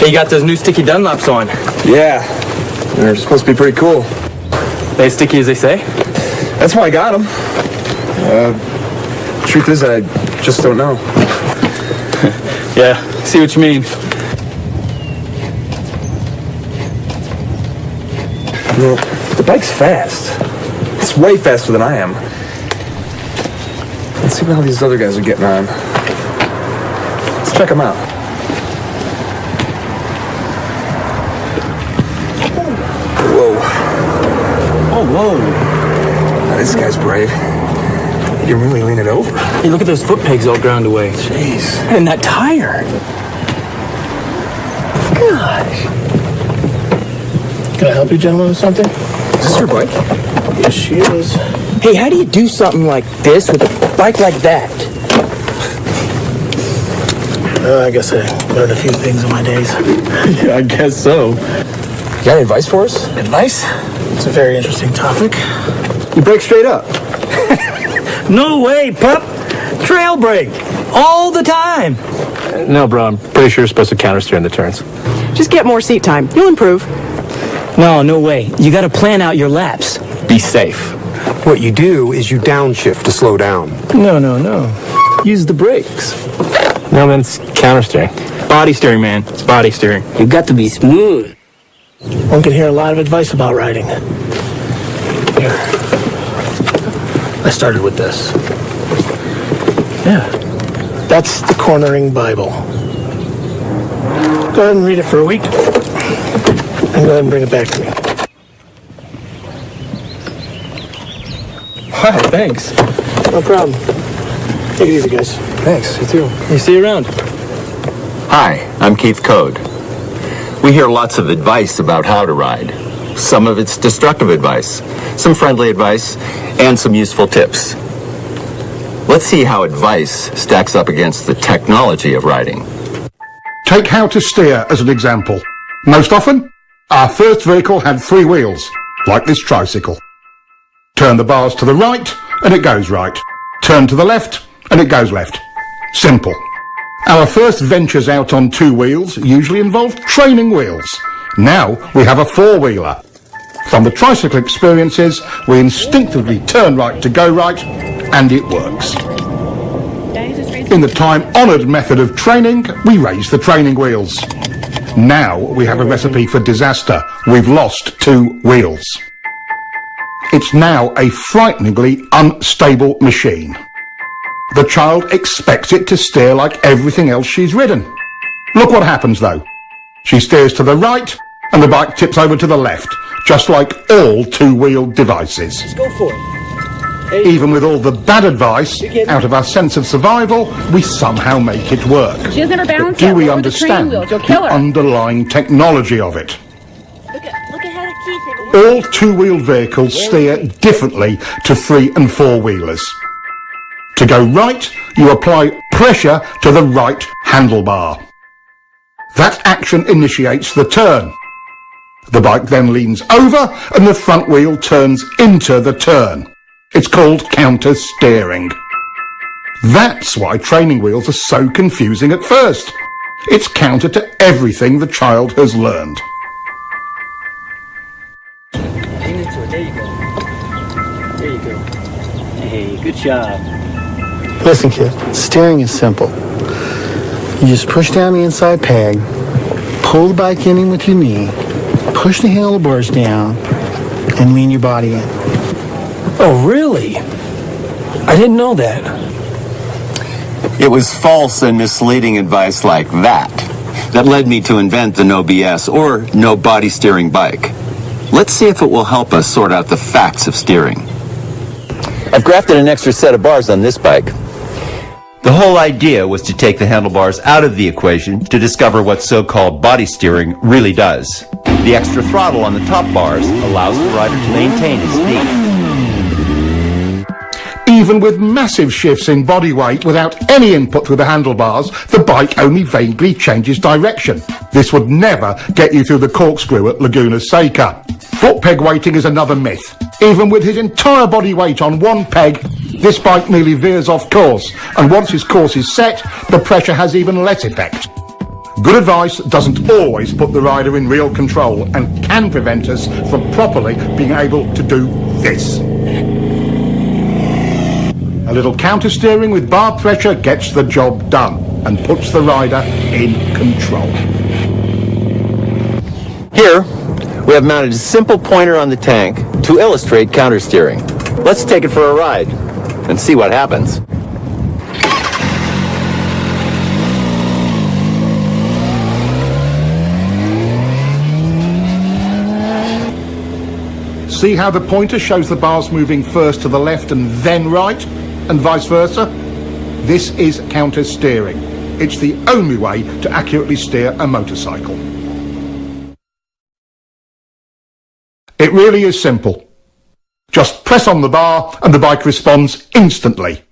Hey, you got those new sticky Dunlops on? Yeah, they're supposed to be pretty cool. They as sticky as they say? That's why I got them. Truth is, I just don't know. Yeah, see what you mean. Well, the bike's fast. It's way faster than I am. Let's see how these other guys are getting on. Let's check them out. Whoa. Oh, whoa. Now, this guy's brave. He can really lean it over. Hey, look at those foot pegs all ground away. Jeez. And that tire. Gosh. Can I help you, gentlemen, with something? Is this your bike? Yes, she is. Hey, how do you do something like this with a bike like that? I guess I learned a few things in my days. Yeah, I guess so. You got any advice for us? Advice? It's a very interesting topic. You brake straight up. No way, pup. Trail brake. All the time. No, bro, I'm pretty sure you're supposed to countersteer in the turns. Just get more seat time. You'll improve. No way. You got to plan out your laps. Be safe. What you do is you downshift to slow down. No. Use the brakes. No, man, it's countersteering. Body steering, man. It's body steering. You got to be smooth. One can hear a lot of advice about riding. Here. I started with this. Yeah. That's the Cornering Bible. Go ahead and read it for a week. And go ahead and bring it back to me. Wow, thanks. No problem. Take it easy, guys. Thanks, you too. You see you around. Hi, I'm Keith Code. We hear lots of advice about how to ride. Some of it's destructive advice, some friendly advice, and some useful tips. Let's see how advice stacks up against the technology of riding. Take how to steer as an example. Most often, our first vehicle had 3 wheels, like this tricycle. Turn the bars to the right, and it goes right. Turn to the left, and it goes left. Simple. Our first ventures out on 2 wheels usually involved training wheels. Now we have a 4-wheeler. From the tricycle experiences, we instinctively turn right to go right, and it works. In the time-honoured method of training, we raise the training wheels. Now we have a recipe for disaster. We've lost 2 wheels. It's now a frighteningly unstable machine. The child expects it to steer like everything else she's ridden. Look what happens though. She steers to the right and the bike tips over to the left, just like all 2-wheeled devices. Just go for it. Even with all the bad advice, out of our sense of survival, we somehow make it work. She has never balanced. But do we understand the underlying technology of it? Look ahead of Keith. All 2-wheeled vehicles steer differently to 3- and 4-wheelers. To go right, you apply pressure to the right handlebar. That action initiates the turn. The bike then leans over and the front wheel turns into the turn. It's called counter-steering. That's why training wheels are so confusing at first. It's counter to everything the child has learned. There you go. There you go. Hey, good job. Listen, kid. Steering is simple. You just push down the inside peg, pull the bike in with your knee, push the handlebars down, and lean your body in. Oh, really? I didn't know that. It was false and misleading advice like that led me to invent the no BS or no body steering bike. Let's see if it will help us sort out the facts of steering. I've grafted an extra set of bars on this bike. The whole idea was to take the handlebars out of the equation to discover what so-called body steering really does. The extra throttle on the top bars allows the rider to maintain his speed. Even with massive shifts in body weight without any input through the handlebars, the bike only vaguely changes direction. This would never get you through the corkscrew at Laguna Seca. Foot peg weighting is another myth. Even with his entire body weight on one peg, this bike nearly veers off course, and once his course is set, the pressure has even less effect. Good advice doesn't always put the rider in real control and can prevent us from properly being able to do this. A little counter-steering with bar pressure gets the job done and puts the rider in control. Here, we have mounted a simple pointer on the tank to illustrate counter-steering. Let's take it for a ride and see what happens. See how the pointer shows the bars moving first to the left and then right, and vice versa? This is counter-steering. It's the only way to accurately steer a motorcycle. It really is simple. Just press on the bar and the bike responds instantly.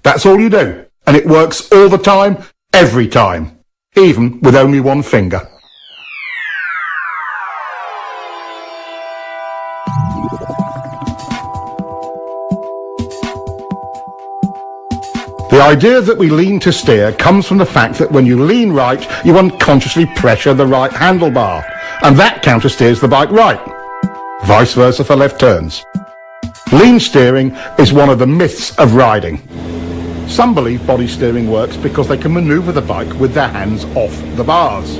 That's all you do, and it works all the time, every time, even with only one finger. The idea that we lean to steer comes from the fact that when you lean right, you unconsciously pressure the right handlebar, and that counter-steers the bike right. Vice versa for left turns. Lean steering is one of the myths of riding. Some believe body steering works because they can maneuver the bike with their hands off the bars.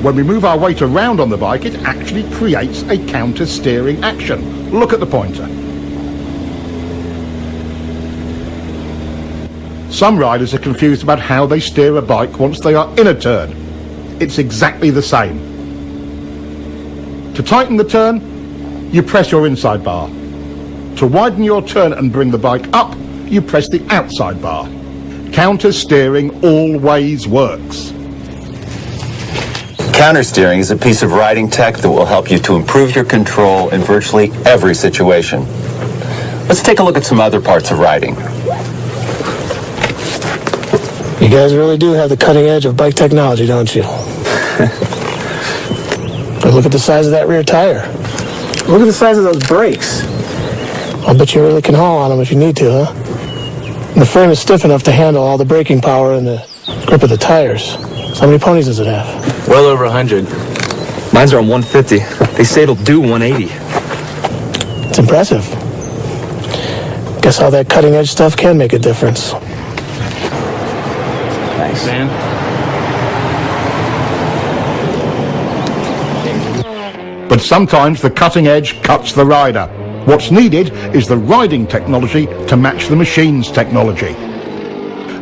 When we move our weight around on the bike, it actually creates a counter-steering action. Look at the pointer. Some riders are confused about how they steer a bike once they are in a turn. It's exactly the same. To tighten the turn, you press your inside bar. To widen your turn and bring the bike up, you press the outside bar. Counter-steering always works. Counter-steering is a piece of riding tech that will help you to improve your control in virtually every situation. Let's take a look at some other parts of riding. You guys really do have the cutting edge of bike technology, don't you? But look at the size of that rear tire. Look at the size of those brakes. I'll bet you really can haul on them if you need to, huh? And the frame is stiff enough to handle all the braking power and the grip of the tires. So how many ponies does it have? Well over 100. Mine's are on 150. They say it'll do 180. It's impressive. Guess all that cutting edge stuff can make a difference. Thanks, man. But sometimes the cutting edge cuts the rider. What's needed is the riding technology to match the machine's technology.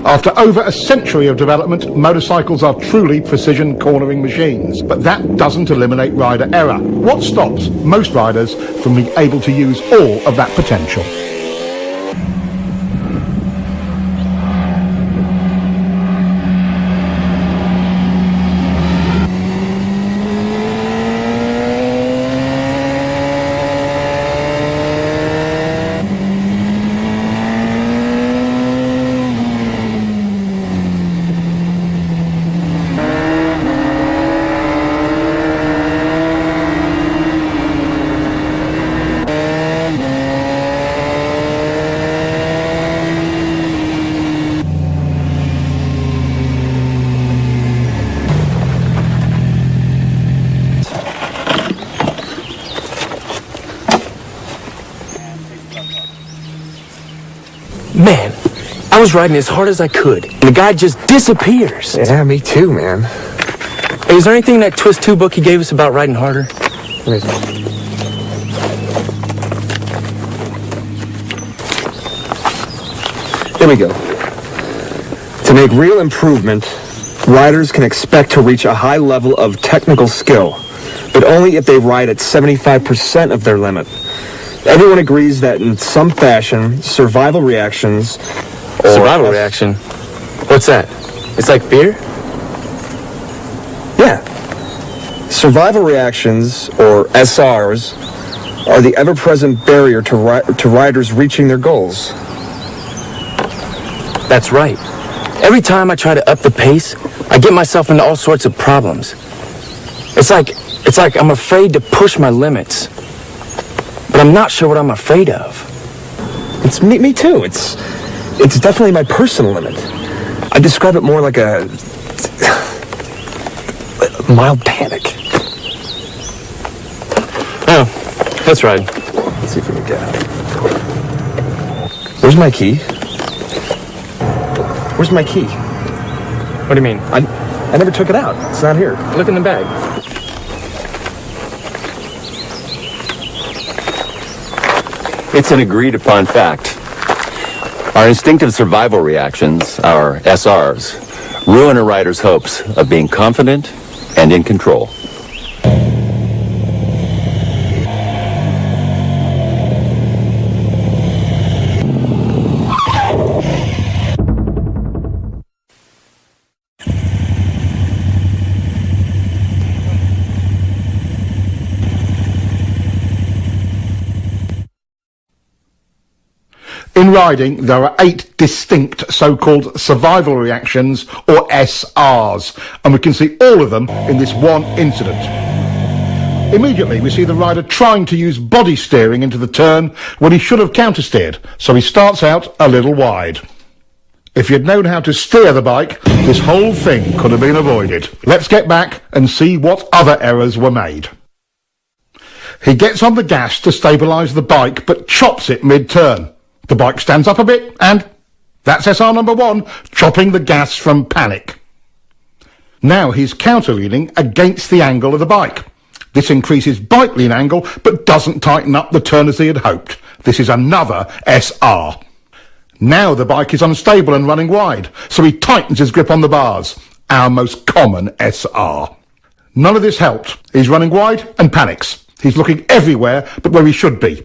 After over a century of development, motorcycles are truly precision cornering machines. But that doesn't eliminate rider error. What stops most riders from being able to use all of that potential? Man, I was riding as hard as I could, and the guy just disappears. Yeah, me too, man. Hey, is there anything in that Twist 2 book he gave us about riding harder? Here we go. To make real improvement, riders can expect to reach a high level of technical skill, but only if they ride at 75% of their limit. Everyone agrees that in some fashion, survival reactions... Survival reaction? What's that? It's like fear? Yeah. Survival reactions, or SRs, are the ever-present barrier to riders reaching their goals. That's right. Every time I try to up the pace, I get myself into all sorts of problems. It's like I'm afraid to push my limits. But I'm not sure what I'm afraid of. It's me too. It's definitely my personal limit. I describe it more like a mild panic. Oh, let's ride. Let's see if we can get out. Where's my key? Where's my key? What do you mean? I never took it out. It's not here. Look in the bag. It's an agreed upon fact. Our instinctive survival reactions, our SRs, ruin a rider's hopes of being confident and in control. In riding, there are 8 distinct so-called survival reactions, or SRs, and we can see all of them in this one incident. Immediately, we see the rider trying to use body steering into the turn when he should have countersteered, so he starts out a little wide. If you'd known how to steer the bike, this whole thing could have been avoided. Let's get back and see what other errors were made. He gets on the gas to stabilise the bike, but chops it mid-turn. The bike stands up a bit, and that's SR number 1, chopping the gas from panic. Now he's counterleaning against the angle of the bike. This increases bike lean angle, but doesn't tighten up the turn as he had hoped. This is another SR. Now the bike is unstable and running wide, so he tightens his grip on the bars. Our most common SR. None of this helped. He's running wide and panics. He's looking everywhere but where he should be.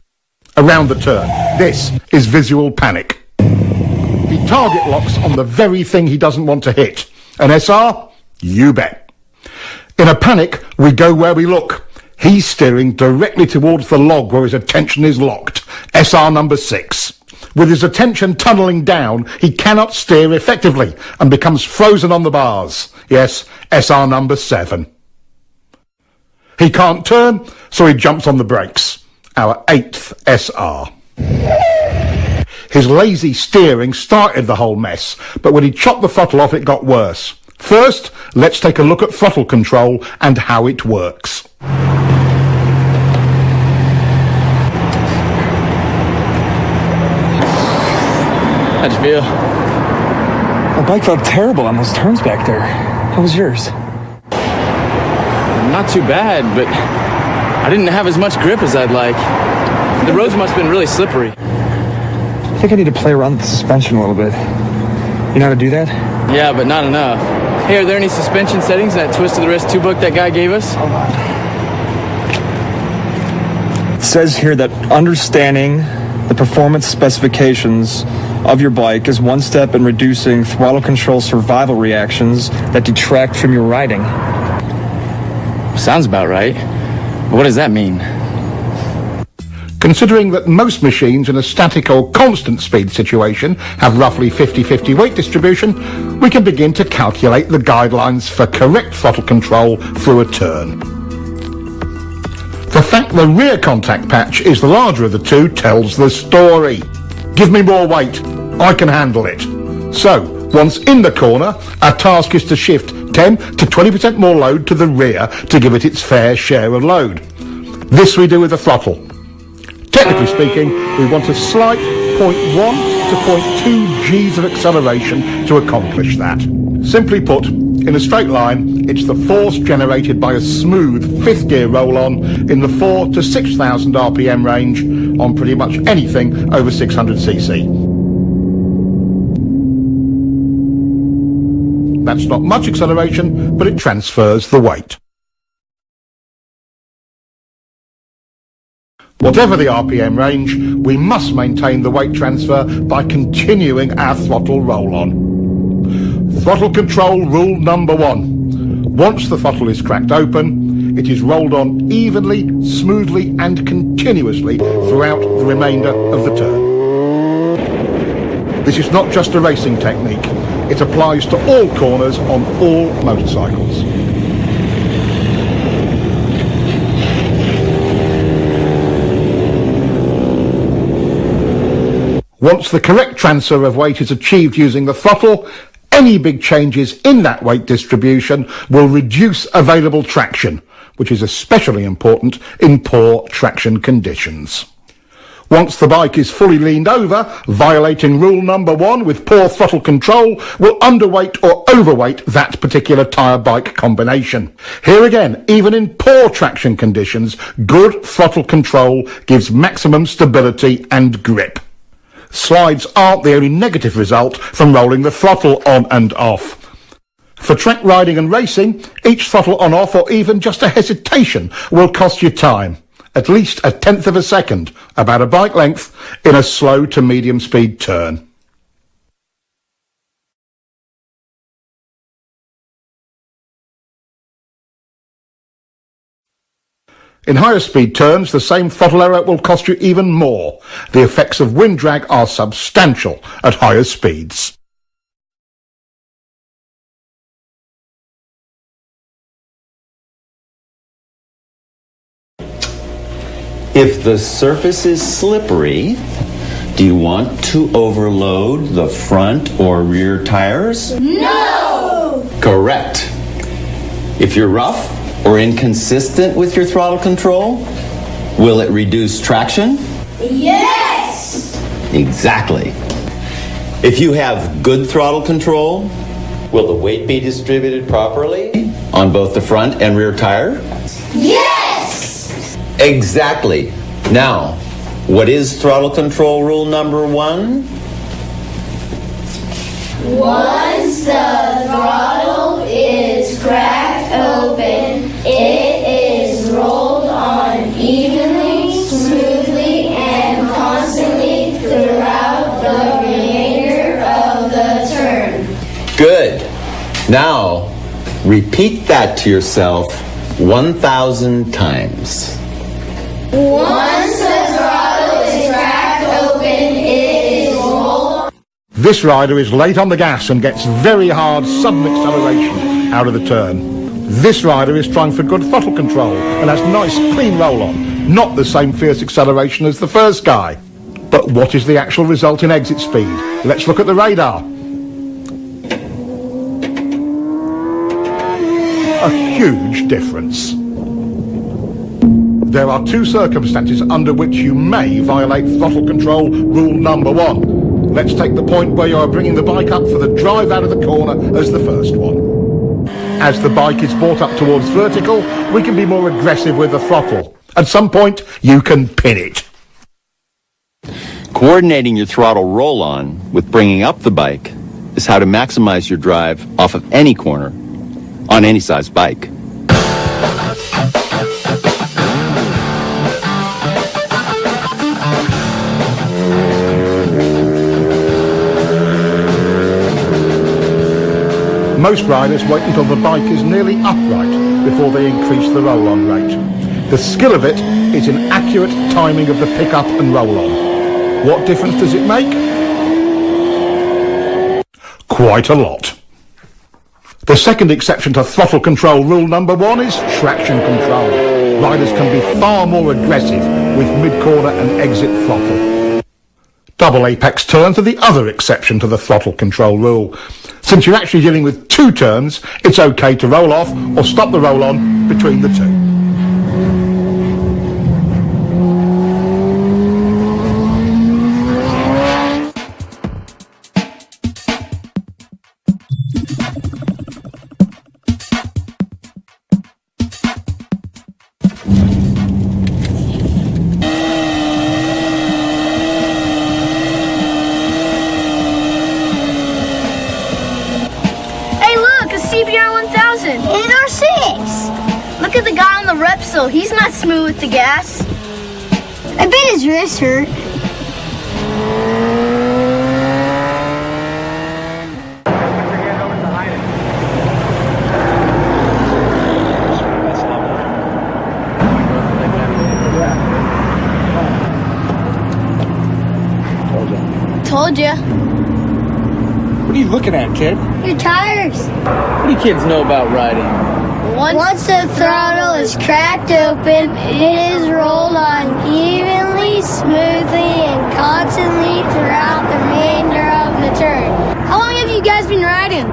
Around the turn. This is visual panic. He target locks on the very thing he doesn't want to hit. An SR? You bet. In a panic, we go where we look. He's steering directly towards the log where his attention is locked. SR number 6. With his attention tunnelling down, he cannot steer effectively and becomes frozen on the bars. Yes, SR number 7. He can't turn, so he jumps on the brakes. Our 8th SR. His lazy steering started the whole mess, but when he chopped the throttle off, it got worse. First, let's take a look at throttle control and how it works. How'd you feel? My bike felt terrible on those turns back there. How was yours? Not too bad, but I didn't have as much grip as I'd like. The roads must have been really slippery. I think I need to play around with the suspension a little bit. You know how to do that? Yeah, but not enough. Hey, are there any suspension settings in that twist of the wrist 2 book that guy gave us? It says here that understanding the performance specifications of your bike is one step in reducing throttle control survival reactions that detract from your riding. Sounds about right. But what does that mean? Considering that most machines in a static or constant speed situation have roughly 50-50 weight distribution, we can begin to calculate the guidelines for correct throttle control through a turn. The fact the rear contact patch is the larger of the two tells the story. Give me more weight, I can handle it. So, once in the corner, our task is to shift 10 to 20% more load to the rear to give it its fair share of load. This we do with the throttle. Technically speaking, we want a slight 0.1 to 0.2 Gs of acceleration to accomplish that. Simply put, in a straight line, it's the force generated by a smooth 5th gear roll-on in the 4 to 6,000 RPM range on pretty much anything over 600cc. That's not much acceleration, but it transfers the weight. Whatever the RPM range, we must maintain the weight transfer by continuing our throttle roll-on. Throttle control rule number 1. Once the throttle is cracked open, it is rolled on evenly, smoothly and continuously throughout the remainder of the turn. This is not just a racing technique. It applies to all corners on all motorcycles. Once the correct transfer of weight is achieved using the throttle, any big changes in that weight distribution will reduce available traction, which is especially important in poor traction conditions. Once the bike is fully leaned over, violating rule number 1 with poor throttle control will underweight or overweight that particular tyre bike combination. Here again, even in poor traction conditions, good throttle control gives maximum stability and grip. Slides aren't the only negative result from rolling the throttle on and off. For track riding and racing, each throttle on off or even just a hesitation will cost you time. At least 1/10 of a second, about a bike length, in a slow to medium speed turn. In higher speed turns, the same throttle error will cost you even more. The effects of wind drag are substantial at higher speeds. If the surface is slippery, do you want to overload the front or rear tires? No! Correct. If you're rough or inconsistent with your throttle control, will it reduce traction? Yes! Exactly. If you have good throttle control, will the weight be distributed properly on both the front and rear tire? Yes! Exactly. Now, what is throttle control rule number 1? Once the throttle is cracked open, it is rolled on evenly, smoothly, and constantly throughout the remainder of the turn. Good. Now, repeat that to yourself 1,000 times. Once the throttle is cracked open, it is rolled. This rider is late on the gas and gets very hard sudden acceleration out of the turn. This rider is trying for good throttle control and has nice clean roll on, not the same fierce acceleration as the first guy. But what is the actual result in exit speed? Let's look at the radar. A huge difference. There are 2 circumstances under which you may violate throttle control rule number 1. Let's take the point where you are bringing the bike up for the drive out of the corner as the first one. As the bike is brought up towards vertical, we can be more aggressive with the throttle. At some point, you can pin it. Coordinating your throttle roll-on with bringing up the bike is how to maximize your drive off of any corner on any size bike. Most riders wait until the bike is nearly upright before they increase the roll-on rate. The skill of it is in accurate timing of the pick-up and roll-on. What difference does it make? Quite a lot. The second exception to throttle control rule number 1 is traction control. Riders can be far more aggressive with mid-corner and exit throttle. Double apex turns are the other exception to the throttle control rule. Since you're actually dealing with 2 turns, it's okay to roll off or stop the roll on between the 2. He's not smooth with the gas. I bet his wrist hurt. Told ya. What are you looking at, kid? Your tires. What do you kids know about riding? Once the throttle is cracked open, it is rolled on evenly, smoothly, and constantly throughout the remainder of the turn. How long have you guys been riding?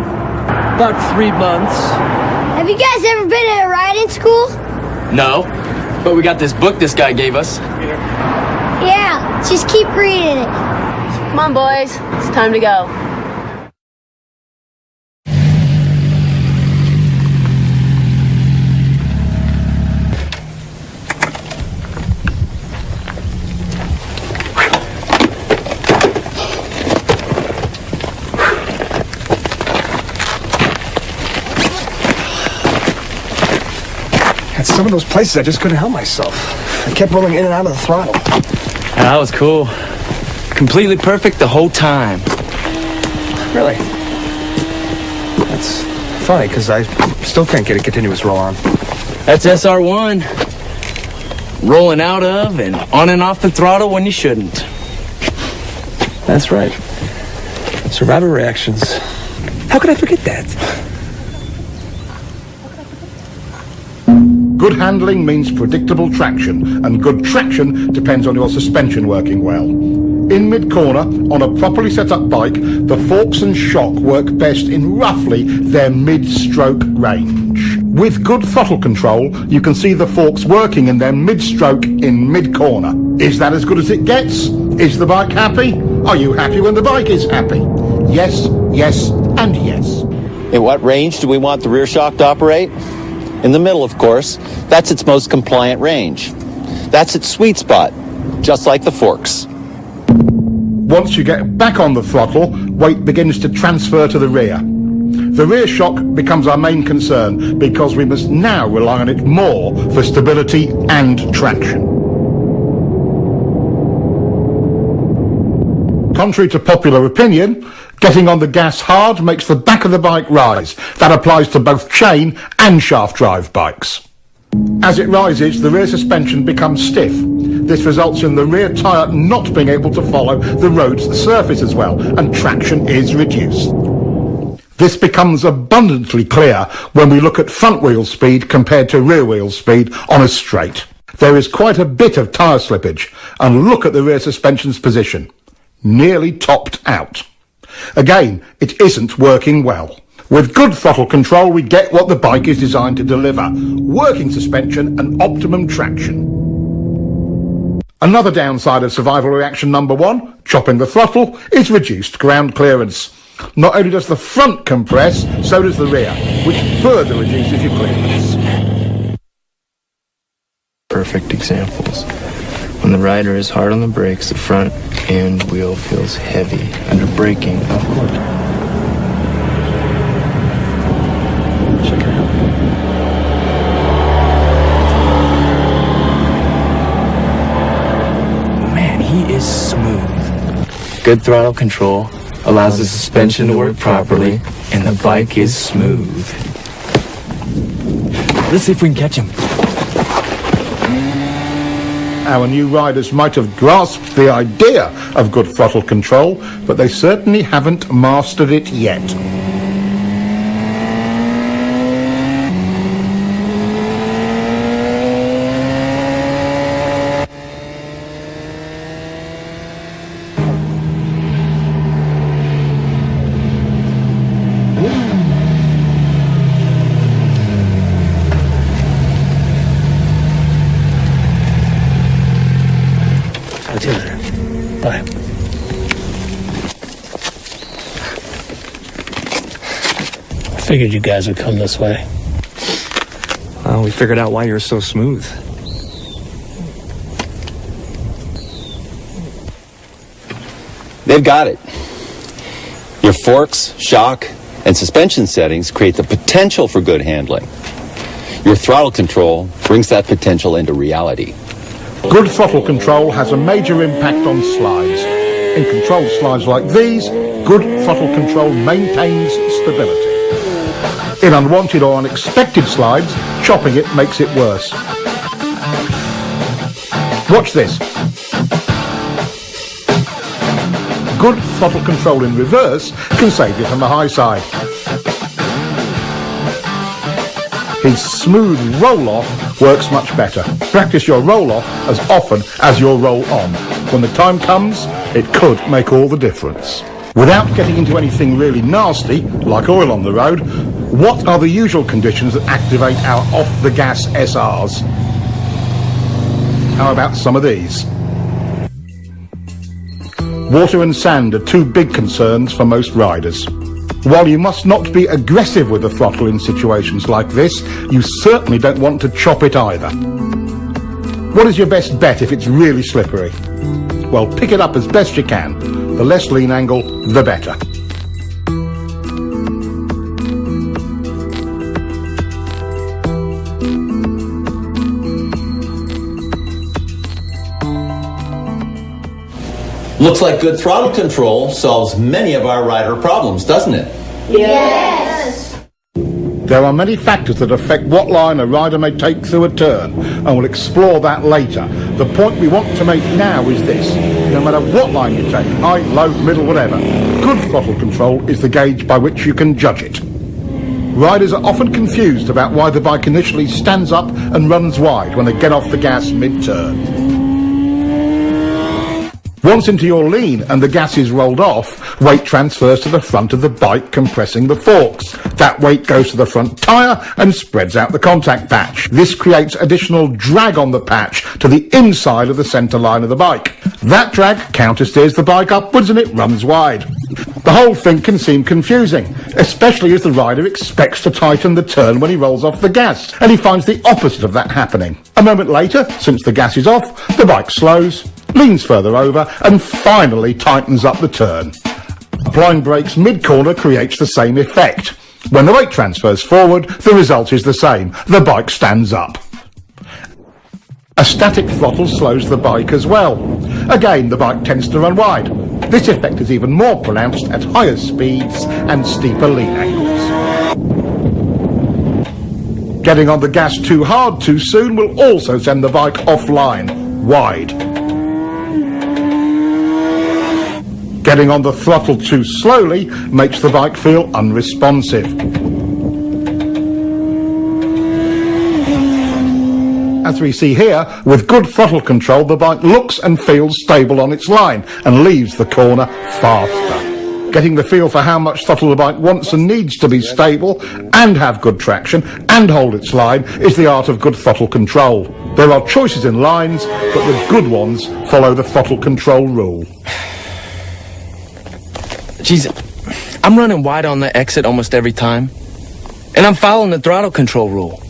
About 3 months. Have you guys ever been at a riding school? No, but we got this book this guy gave us. Yeah, just keep reading it. Come on, boys. It's time to go. At some of those places, I just couldn't help myself. I kept rolling in and out of the throttle. That was cool. Completely perfect the whole time. Really? That's funny, because I still can't get a continuous roll on. That's SR1. Rolling out of and on and off the throttle when you shouldn't. That's right. Survivor reactions. How could I forget that? Good handling means predictable traction, and good traction depends on your suspension working well. In mid-corner, on a properly set up bike, the forks and shock work best in roughly their mid-stroke range. With good throttle control, you can see the forks working in their mid-stroke in mid-corner. Is that as good as it gets? Is the bike happy? Are you happy when the bike is happy? Yes, yes, and yes. At what range do we want the rear shock to operate? In the middle, of course. That's its most compliant range. That's its sweet spot, just like the forks. Once you get back on the throttle, weight begins to transfer to the rear. The rear shock becomes our main concern because we must now rely on it more for stability and traction. Contrary to popular opinion, getting on the gas hard makes the back of the bike rise. That applies to both chain and shaft drive bikes. As it rises, the rear suspension becomes stiff. This results in the rear tyre not being able to follow the road's surface as well, and traction is reduced. This becomes abundantly clear when we look at front wheel speed compared to rear wheel speed on a straight. There is quite a bit of tyre slippage, and look at the rear suspension's position. Nearly topped out. Again, it isn't working well. With good throttle control, we get what the bike is designed to deliver: working suspension and optimum traction. Another downside of survival reaction number 1, chopping the throttle, is reduced ground clearance. Not only does the front compress, so does the rear, which further reduces your clearance. Perfect examples. When the rider is hard on the brakes, the front end wheel feels heavy. Under braking, of course. Check it out. Man, he is smooth. Good throttle control allows the suspension to work properly, and the bike is smooth. Let's see if we can catch him. Our new riders might have grasped the idea of good throttle control, but they certainly haven't mastered it yet. Bye. I figured you guys would come this way. Well, we figured out why you're so smooth. They've got it. Your forks, shock, and suspension settings create the potential for good handling. Your throttle control brings that potential into reality. Good throttle control has a major impact on slides. In controlled slides like these, good throttle control maintains stability. In unwanted or unexpected slides, chopping it makes it worse. Watch this. Good throttle control in reverse can save you from the high side. His smooth roll-off works much better. Practice your roll-off as often as your roll-on. When the time comes, it could make all the difference. Without getting into anything really nasty, like oil on the road, What are the usual conditions that activate our off-the-gas SRs? How about some of these? Water and sand are two big concerns for most riders. While you must not be aggressive with the throttle in situations like this, you certainly don't want to chop it either. What is your best bet if it's really slippery? Well, pick it up as best you can. The less lean angle, the better. Looks like good throttle control solves many of our rider problems, doesn't it? Yes. There are many factors that affect what line a rider may take through a turn, and we'll explore that later. The point we want to make now is this. No matter what line you take, high, low, middle, whatever, good throttle control is the gauge by which you can judge it. Riders are often confused about why the bike initially stands up and runs wide when they get off the gas mid-turn. Once into your lean and the gas is rolled off, weight transfers to the front of the bike, compressing the forks. That weight goes to the front tyre and spreads out the contact patch. This creates additional drag on the patch to the inside of the centre line of the bike. That drag countersteers the bike upwards and it runs wide. The whole thing can seem confusing, especially as the rider expects to tighten the turn when he rolls off the gas, and he finds the opposite of that happening. A moment later, since the gas is off, the bike slows, leans further over, and finally tightens up the turn. Applying brakes mid-corner creates the same effect. When the weight transfers forward, the result is the same. The bike stands up. A static throttle slows the bike as well. Again, the bike tends to run wide. This effect is even more pronounced at higher speeds and steeper lean angles. Getting on the gas too hard too soon will also send the bike offline, wide. Getting on the throttle too slowly makes the bike feel unresponsive. As we see here, with good throttle control, the bike looks and feels stable on its line and leaves the corner faster. Getting the feel for how much throttle the bike wants and needs to be stable and have good traction and hold its line is the art of good throttle control. There are choices in lines, but the good ones follow the throttle control rule. Jeez, I'm running wide on the exit almost every time, and I'm following the throttle control rule.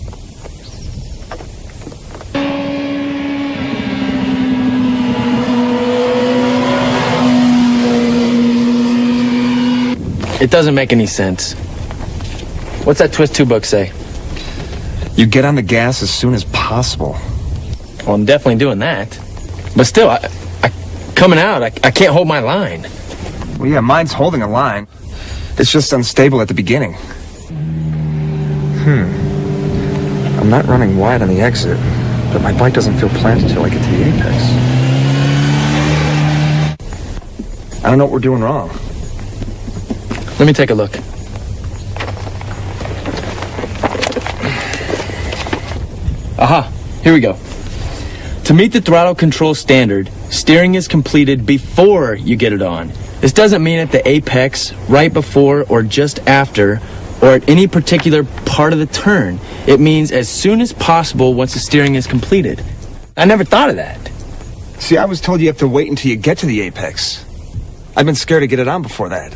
It doesn't make any sense. What's that twist 2 book say? You get on the gas as soon as possible. Well, I'm definitely doing that. But still, I coming out, I can't hold my line. Well, yeah, mine's holding a line. It's just unstable at the beginning. I'm not running wide on the exit, but my bike doesn't feel planted till I get to the apex. I don't know what we're doing wrong. Let me take a look. Aha, here we go. To meet the throttle control standard, steering is completed before you get it on. This doesn't mean at the apex, right before, or just after, or at any particular part of the turn. It means as soon as possible once the steering is completed. I never thought of that. See, I was told you have to wait until you get to the apex. I've been scared to get it on before that.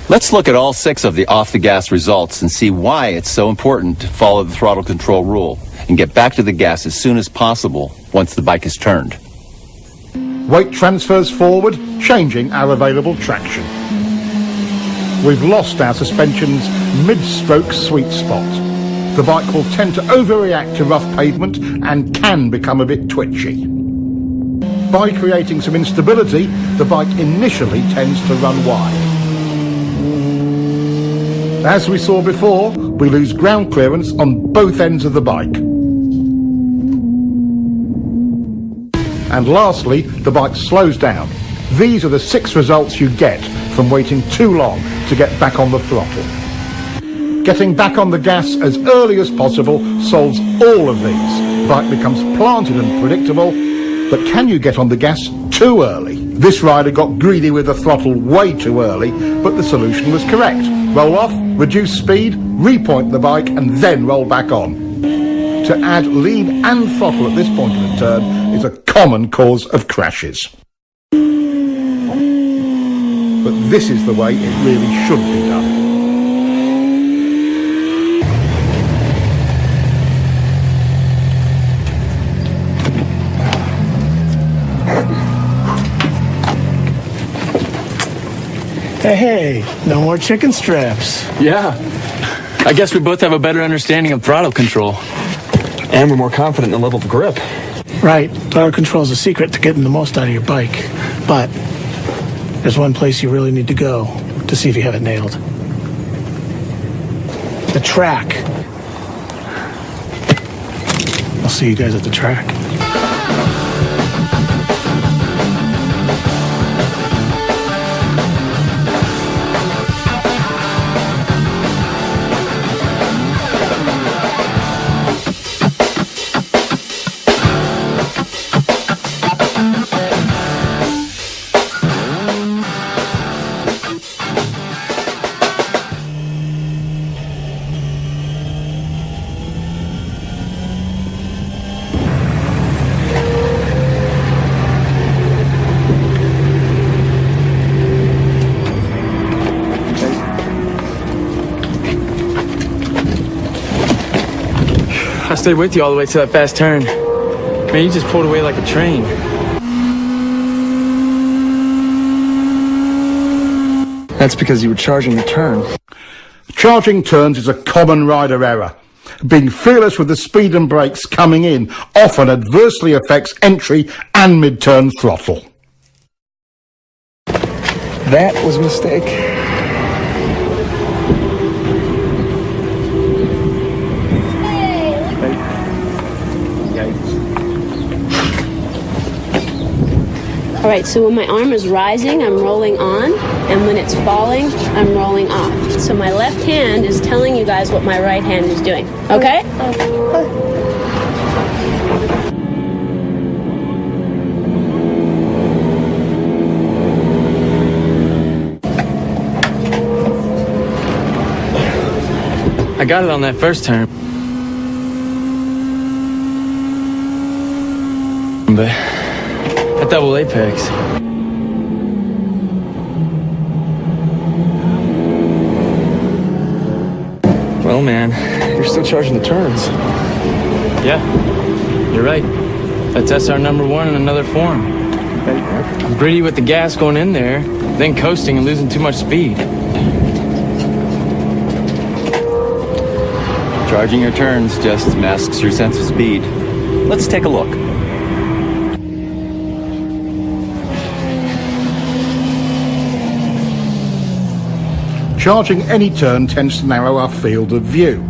Let's look at all 6 of the off-the-gas results and see why it's so important to follow the throttle control rule and get back to the gas as soon as possible once the bike is turned. Weight transfers forward, changing our available traction. We've lost our suspension's mid-stroke sweet spot. The bike will tend to overreact to rough pavement and can become a bit twitchy. By creating some instability, the bike initially tends to run wide. As we saw before, we lose ground clearance on both ends of the bike. And lastly, the bike slows down. These are the 6 results you get from waiting too long to get back on the throttle. Getting back on the gas as early as possible solves all of these. The bike becomes planted and predictable, but can you get on the gas too early? This rider got greedy with the throttle way too early, but the solution was correct. Roll off, reduce speed, repoint the bike, and then roll back on. To add lean and throttle at this point in the turn is a common cause of crashes. But this is the way it really should be done. Hey, no more chicken straps. Yeah. I guess we both have a better understanding of throttle control. And we're more confident in the level of grip. Right. Throttle control is a secret to getting the most out of your bike. But there's one place you really need to go to see if you have it nailed. The track. I'll see you guys at the track. I stayed with you all the way to that fast turn. Man, you just pulled away like a train. That's because you were charging the turn. Charging turns is a common rider error. Being fearless with the speed and brakes coming in often adversely affects entry and mid-turn throttle. That was a mistake. All right, so when my arm is rising, I'm rolling on, and when it's falling, I'm rolling off. So my left hand is telling you guys what my right hand is doing, okay? I got it on that first turn. But that double apex. Well, man, you're still charging the turns. Yeah, you're right. That's SR number one in another form. I'm greedy with the gas going in there, then coasting and losing too much speed. Charging your turns just masks your sense of speed. Let's take a look. Charging any turn tends to narrow our field of view.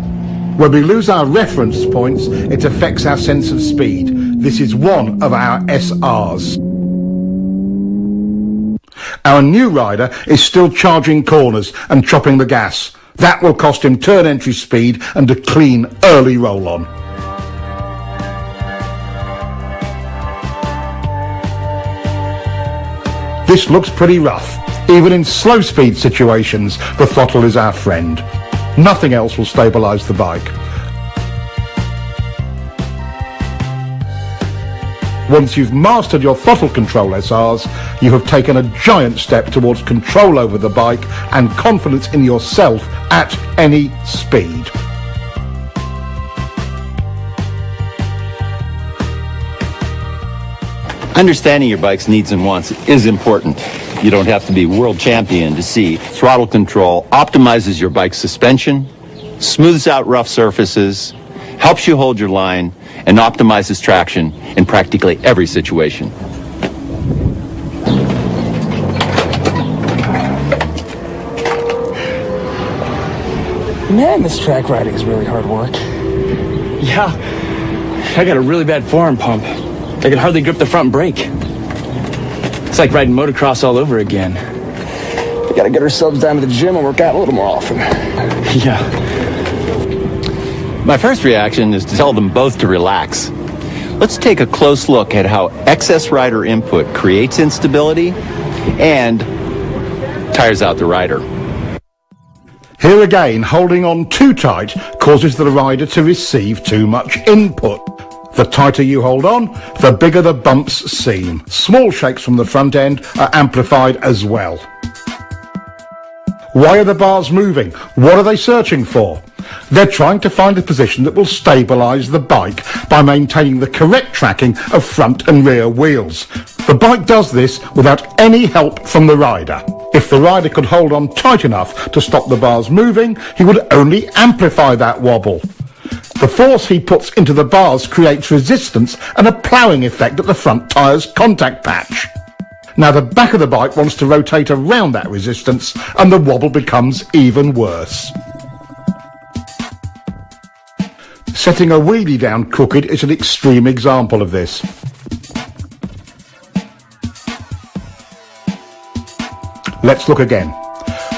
When we lose our reference points, it affects our sense of speed. This is one of our SRs. Our new rider is still charging corners and chopping the gas. That will cost him turn entry speed and a clean early roll-on. This looks pretty rough. Even in slow speed situations, the throttle is our friend. Nothing else will stabilise the bike. Once you've mastered your throttle control SRs, you have taken a giant step towards control over the bike and confidence in yourself at any speed. Understanding your bike's needs and wants is important. You don't have to be world champion to see throttle control optimizes your bike's suspension, smooths out rough surfaces, helps you hold your line, and optimizes traction in practically every situation. Man, this track riding is really hard work. Yeah, I got a really bad forearm pump. I could hardly grip the front brake. It's like riding motocross all over again. We gotta get ourselves down to the gym and work out a little more often. Yeah. My first reaction is to tell them both to relax. let's take a close look at how excess rider input creates instability and tires out the rider. Here again, holding on too tight causes the rider to receive too much input. The tighter you hold on, the bigger the bumps seem. Small shakes from the front end are amplified as well. Why are the bars moving? What are they searching for? They're trying to find a position that will stabilise the bike by maintaining the correct tracking of front and rear wheels. The bike does this without any help from the rider. If the rider could hold on tight enough to stop the bars moving, he would only amplify that wobble. The force he puts into the bars creates resistance and a ploughing effect at the front tyre's contact patch. Now the back of the bike wants to rotate around that resistance and the wobble becomes even worse. Setting a wheelie down crooked is an extreme example of this. Let's look again.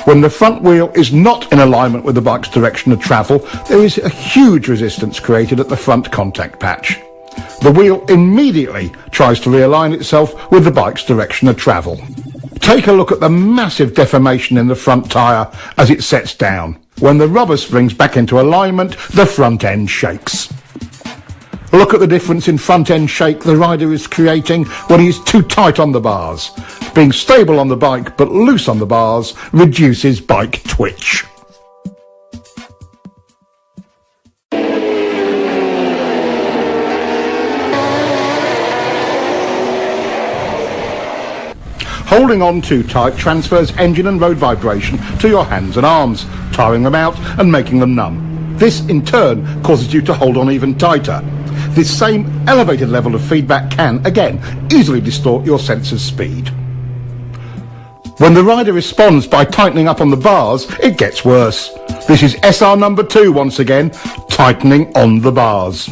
When the front wheel is not in alignment with the bike's direction of travel, there is a huge resistance created at the front contact patch. The wheel immediately tries to realign itself with the bike's direction of travel. Take a look at the massive deformation in the front tyre as it sets down. When the rubber springs back into alignment, the front end shakes. Look at the difference in front end shake the rider is creating when he is too tight on the bars. Being stable on the bike but loose on the bars reduces bike twitch. Holding on too tight transfers engine and road vibration to your hands and arms, tiring them out and making them numb. This in turn causes you to hold on even tighter. This same elevated level of feedback can, again, easily distort your sense of speed. When the rider responds by tightening up on the bars, it gets worse. This is SR number 2 once again, tightening on the bars.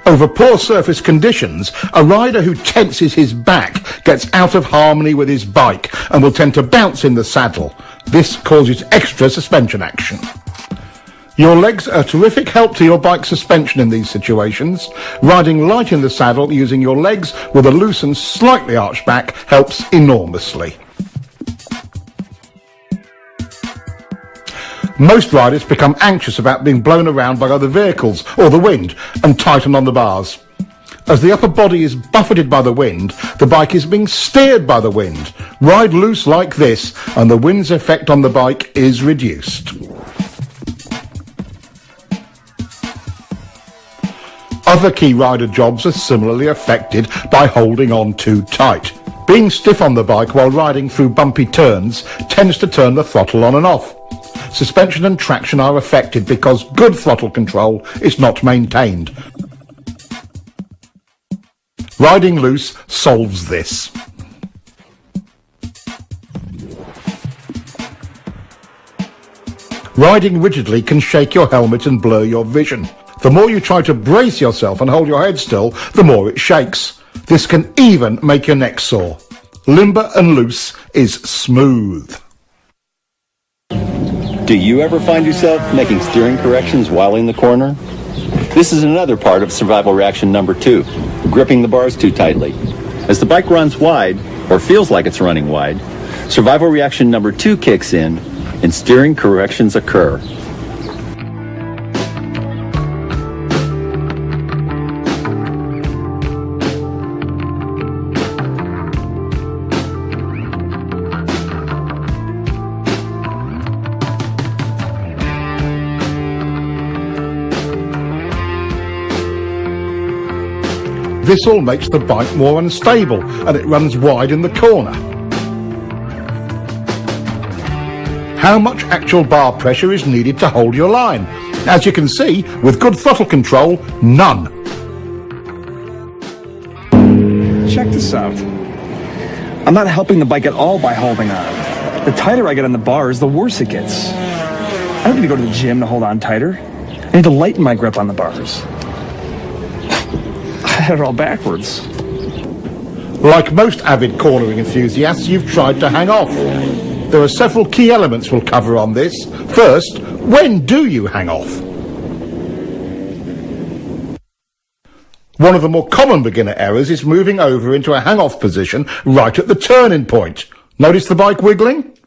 Over poor surface conditions, a rider who tenses his back gets out of harmony with his bike and will tend to bounce in the saddle. This causes extra suspension action. Your legs are a terrific help to your bike suspension in these situations. Riding light in the saddle using your legs with a loose and slightly arched back helps enormously. Most riders become anxious about being blown around by other vehicles or the wind and tighten on the bars. As the upper body is buffeted by the wind, the bike is being steered by the wind. Ride loose like this and the wind's effect on the bike is reduced. Other key rider jobs are similarly affected by holding on too tight. Being stiff on the bike while riding through bumpy turns tends to turn the throttle on and off. Suspension and traction are affected because good throttle control is not maintained. Riding loose solves this. Riding rigidly can shake your helmet and blur your vision. The more you try to brace yourself and hold your head still, the more it shakes. This can even make your neck sore. Limber and loose is smooth. Do you ever find yourself making steering corrections while in the corner? This is another part of survival reaction number 2, gripping the bars too tightly. As the bike runs wide, or feels like it's running wide, survival reaction number 2 kicks in and steering corrections occur. This all makes the bike more unstable and it runs wide in the corner. How much actual bar pressure is needed to hold your line? As you can see, with good throttle control, none. Check this out. I'm not helping the bike at all by holding on. The tighter I get on the bars, the worse it gets. I don't need to go to the gym to hold on tighter. I need to lighten my grip on the bars. I had it all backwards. Like most avid cornering enthusiasts, you've tried to hang off. There are several key elements we'll cover on this. First, when do you hang off? One of the more common beginner errors is moving over into a hang-off position right at the turning point. Notice the bike wiggling?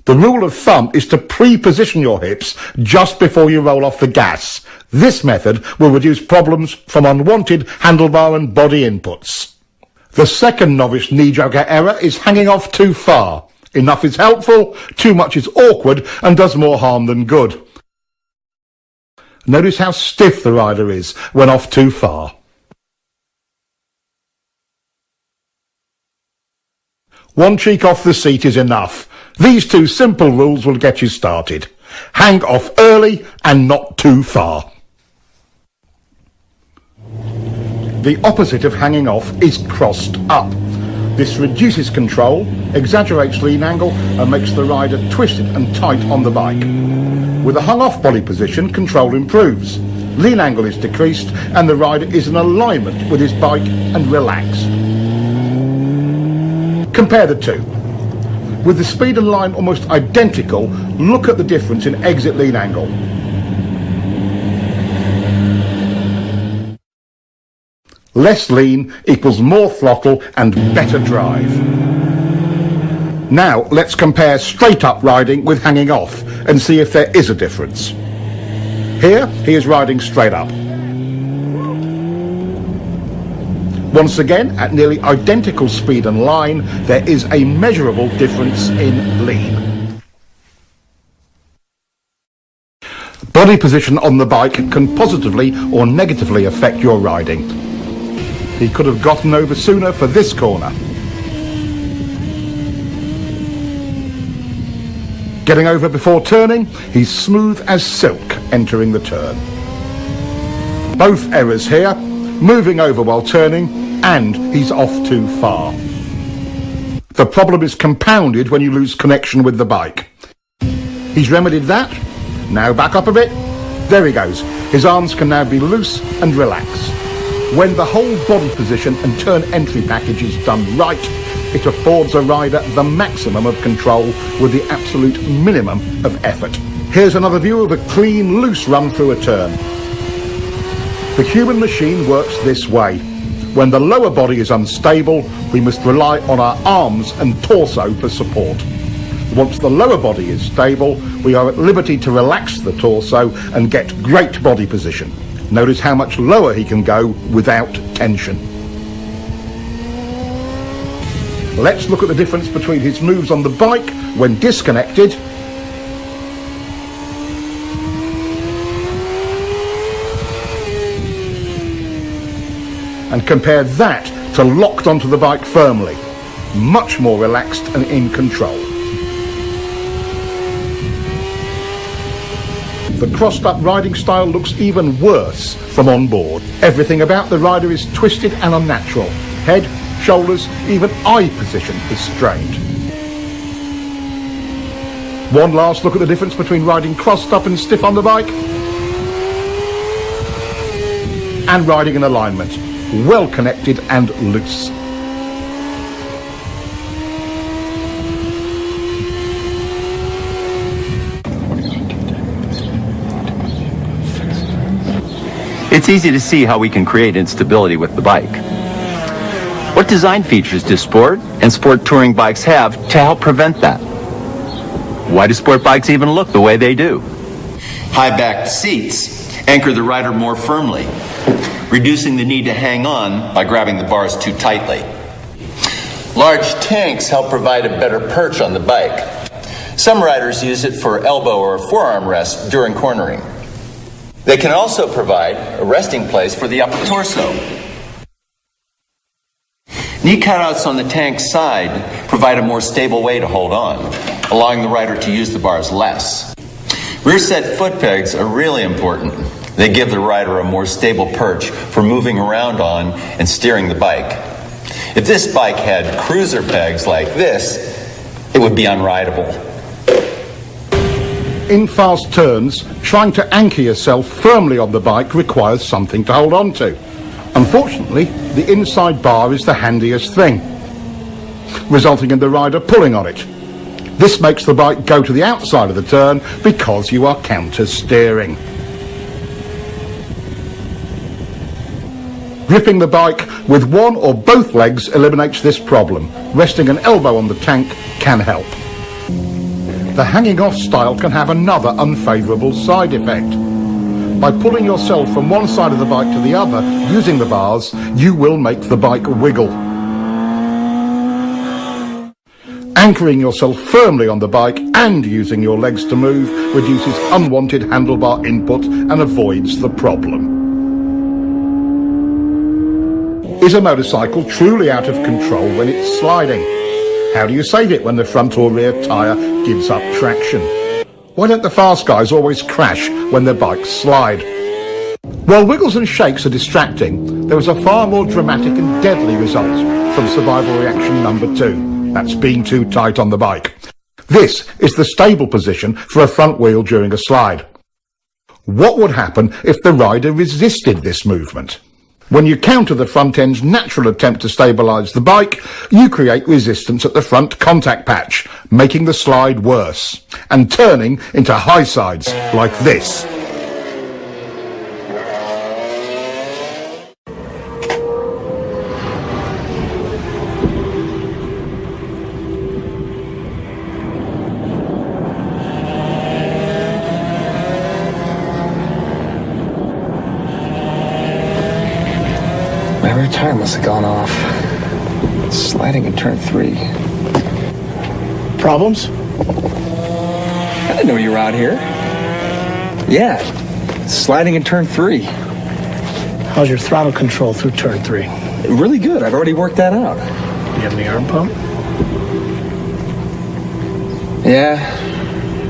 The rule of thumb is to pre-position your hips just before you roll off the gas. This method will reduce problems from unwanted handlebar and body inputs. The second novice knee-jogger error is hanging off too far. Enough is helpful, too much is awkward and does more harm than good. Notice how stiff the rider is when off too far. One cheek off the seat is enough. These two simple rules will get you started. Hang off early and not too far. The opposite of hanging off is crossed up. This reduces control, exaggerates lean angle and makes the rider twisted and tight on the bike. With a hung-off body position, control improves. Lean angle is decreased and the rider is in alignment with his bike and relaxed. Compare the two. With the speed and line almost identical, look at the difference in exit lean angle. Less lean equals more throttle and better drive. Now let's compare straight up riding with hanging off and see if there is a difference. Here he is riding straight up. Once again, at nearly identical speed and line, there is a measurable difference in lean. Body position on the bike can positively or negatively affect your riding. He could have gotten over sooner for this corner. Getting over before turning, he's smooth as silk entering the turn. Both errors here, moving over while turning, and he's off too far. The problem is compounded when you lose connection with the bike. He's remedied that. Now back up a bit. There he goes. His arms can now be loose and relaxed. When the whole body position and turn entry package is done right, it affords a rider the maximum of control with the absolute minimum of effort. Here's another view of a clean, loose run through a turn. The human machine works this way. When the lower body is unstable, we must rely on our arms and torso for support. Once the lower body is stable, we are at liberty to relax the torso and get great body position. Notice how much lower he can go without tension. Let's look at the difference between his moves on the bike when disconnected and compare that to locked onto the bike firmly. Much more relaxed and in control. The crossed up riding style looks even worse from on board. Everything about the rider is twisted and unnatural. Head, shoulders, even eye position is strained. One last look at the difference between riding crossed up and stiff on the bike and riding in alignment, well connected and loose. It's easy to see how we can create instability with the bike. What design features do sport and sport touring bikes have to help prevent that? Why do sport bikes even look the way they do? High-backed seats anchor the rider more firmly, reducing the need to hang on by grabbing the bars too tightly. Large tanks help provide a better perch on the bike. Some riders use it for elbow or forearm rest during cornering. They can also provide a resting place for the upper torso. Knee cutouts on the tank's side provide a more stable way to hold on, allowing the rider to use the bars less. Rear set foot pegs are really important. They give the rider a more stable perch for moving around on and steering the bike. If this bike had cruiser pegs like this, it would be unrideable. In fast turns, trying to anchor yourself firmly on the bike requires something to hold on to. Unfortunately, the inside bar is the handiest thing, resulting in the rider pulling on it. This makes the bike go to the outside of the turn because you are counter steering. Gripping the bike with one or both legs eliminates this problem. Resting an elbow on the tank can help. The hanging off style can have another unfavourable side effect. By pulling yourself from one side of the bike to the other using the bars, you will make the bike wiggle. Anchoring yourself firmly on the bike and using your legs to move reduces unwanted handlebar input and avoids the problem. Is a motorcycle truly out of control when it's sliding? How do you save it when the front or rear tyre gives up traction? Why don't the fast guys always crash when their bikes slide? While wiggles and shakes are distracting, there is a far more dramatic and deadly result from survival reaction number 2. That's being too tight on the bike. This is the stable position for a front wheel during a slide. What would happen if the rider resisted this movement? When you counter the front end's natural attempt to stabilise the bike, you create resistance at the front contact patch, making the slide worse, and turning into high sides like this. My rear tire must have gone off. It's sliding in turn 3. Problems? I didn't know you were out here. Yeah, sliding in turn 3. How's your throttle control through turn 3? Really good. I've already worked that out. You have any arm pump? Yeah,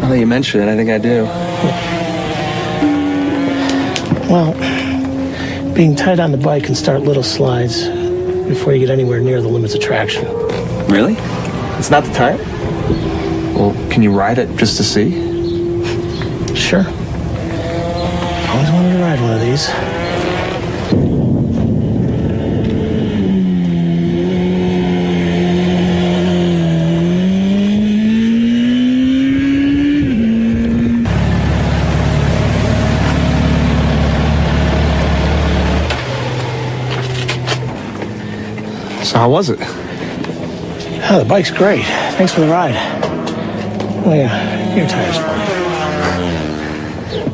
now that you mention it, I think I do. Well, being tight on the bike can start little slides before you get anywhere near the limits of traction. Really? It's not the tire? Well, can you ride it just to see? Sure. Always wanted to ride one of these. So how was it? Oh, the bike's great. Thanks for the ride. Oh yeah, your tire's fine.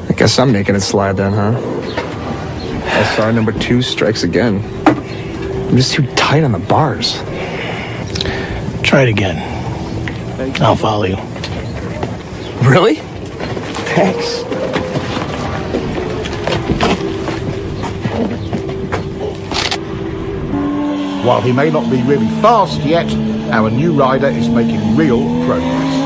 I guess I'm making it slide then, huh? SR number 2 strikes again. I'm just too tight on the bars. Try it again. I'll follow you. Really? Thanks. While he may not be really fast yet, our new rider is making real progress.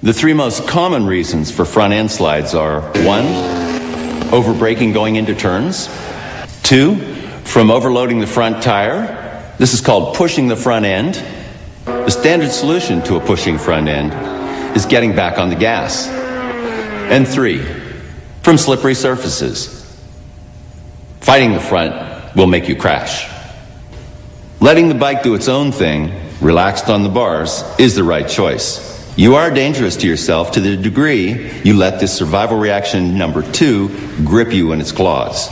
The 3 most common reasons for front end slides are 1, over-braking going into turns. 2, from overloading the front tire. This is called pushing the front end. The standard solution to a pushing front end is getting back on the gas. And 3, from slippery surfaces. Fighting the front will make you crash. Letting the bike do its own thing, relaxed on the bars, is the right choice. You are dangerous to yourself to the degree you let this survival reaction number 2 grip you in its claws.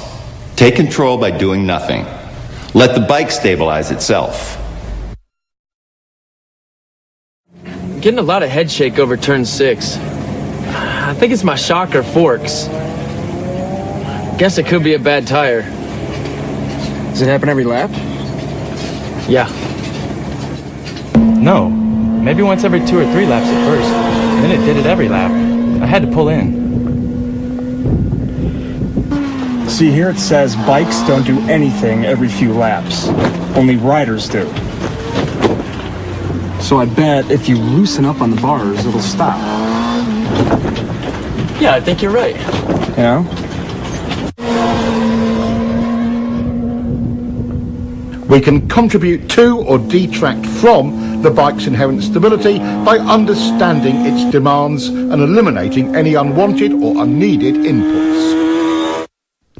Take control by doing nothing. Let the bike stabilize itself. I'm getting a lot of head shake over turn 6. I think it's my shock or forks. Guess it could be a bad tire. Does it happen every lap? Yeah. No. Maybe once every 2 or 3 laps at first. Then it did it every lap. I had to pull in. See, here it says bikes don't do anything every few laps. Only riders do. So I bet if you loosen up on the bars, it'll stop. Yeah, I think you're right. You know? We can contribute to or detract from the bike's inherent stability by understanding its demands and eliminating any unwanted or unneeded inputs.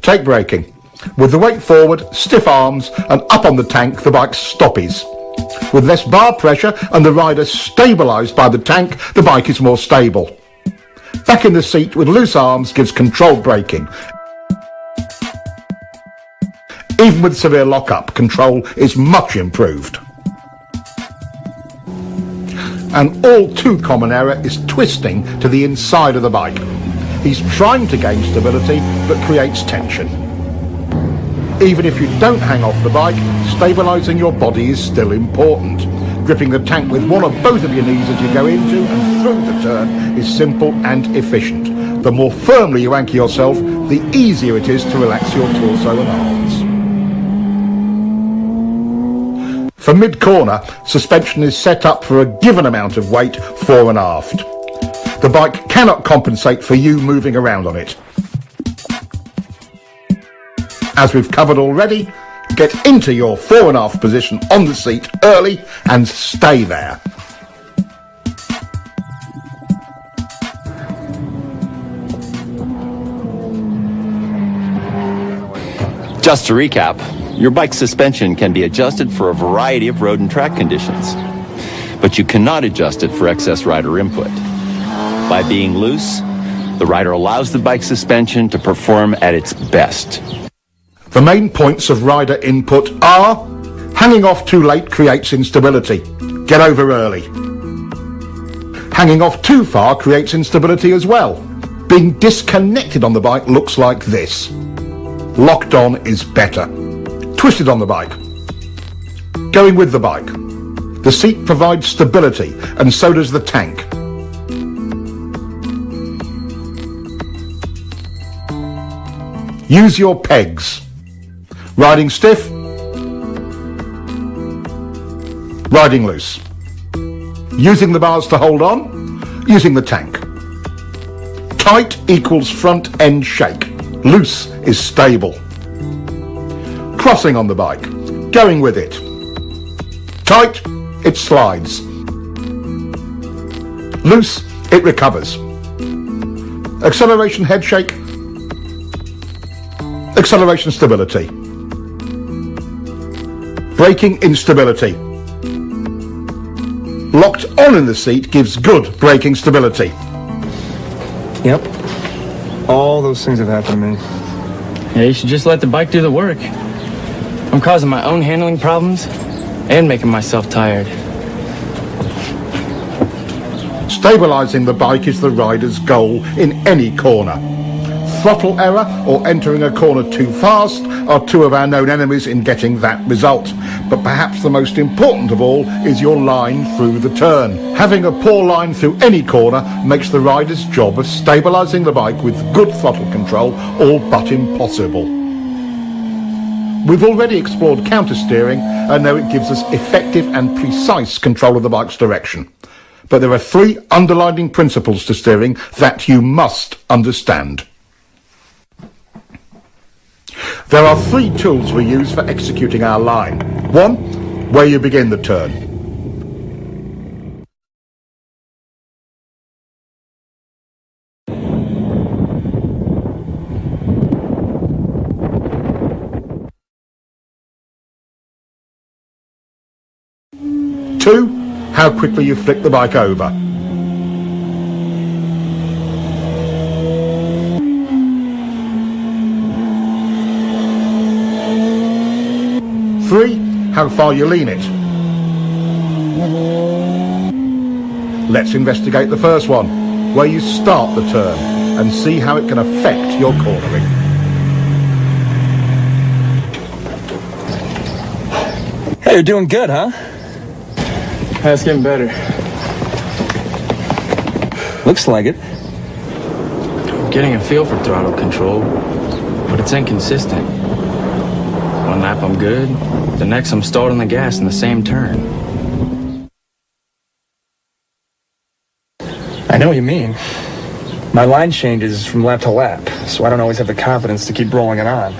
Take braking. With the weight forward, stiff arms, and up on the tank, the bike stoppies. With less bar pressure and the rider stabilised by the tank, the bike is more stable. Back in the seat with loose arms gives controlled braking. Even with severe lock-up, control is much improved. An all too common error is twisting to the inside of the bike. He's trying to gain stability but creates tension. Even if you don't hang off the bike, stabilising your body is still important. Gripping the tank with one or both of your knees as you go into and through the turn is simple and efficient. The more firmly you anchor yourself, the easier it is to relax your torso and arms. For mid-corner, suspension is set up for a given amount of weight fore and aft. The bike cannot compensate for you moving around on it. As we've covered already, get into your fore and aft position on the seat early and stay there. Just to recap, your bike's suspension can be adjusted for a variety of road and track conditions, but you cannot adjust it for excess rider input. By being loose, the rider allows the bike's suspension to perform at its best. The main points of rider input are: hanging off too late creates instability. Get over early. Hanging off too far creates instability as well. Being disconnected on the bike looks like this. Locked on is better. Twisted on the bike. Going with the bike. The seat provides stability, and so does the tank. Use your pegs. Riding stiff. Riding loose. Using the bars to hold on. Using the tank. Tight equals front end shake. Loose is stable. Crossing on the bike. Going with it. Tight, it slides. Loose, it recovers. Acceleration head shake. Acceleration stability. Braking instability. Locked on in the seat gives good braking stability. Yep. All those things have happened to me. Yeah, you should just let the bike do the work. I'm causing my own handling problems and making myself tired. Stabilising the bike is the rider's goal in any corner. Throttle error or entering a corner too fast are two of our known enemies in getting that result. But perhaps the most important of all is your line through the turn. Having a poor line through any corner makes the rider's job of stabilising the bike with good throttle control all but impossible. We've already explored counter-steering and know it gives us effective and precise control of the bike's direction. But there are three underlying principles to steering that you must understand. There are three tools we use for executing our line. 1, where you begin the turn. 2, how quickly you flick the bike over. 3, how far you lean it. Let's investigate the first one, where you start the turn, and see how it can affect your cornering. Hey, you're doing good, huh? That's getting better. Looks like it. I'm getting a feel for throttle control, but it's inconsistent. One lap I'm good, the next I'm stalled on the gas in the same turn. I know what you mean. My line changes from lap to lap, so I don't always have the confidence to keep rolling it on.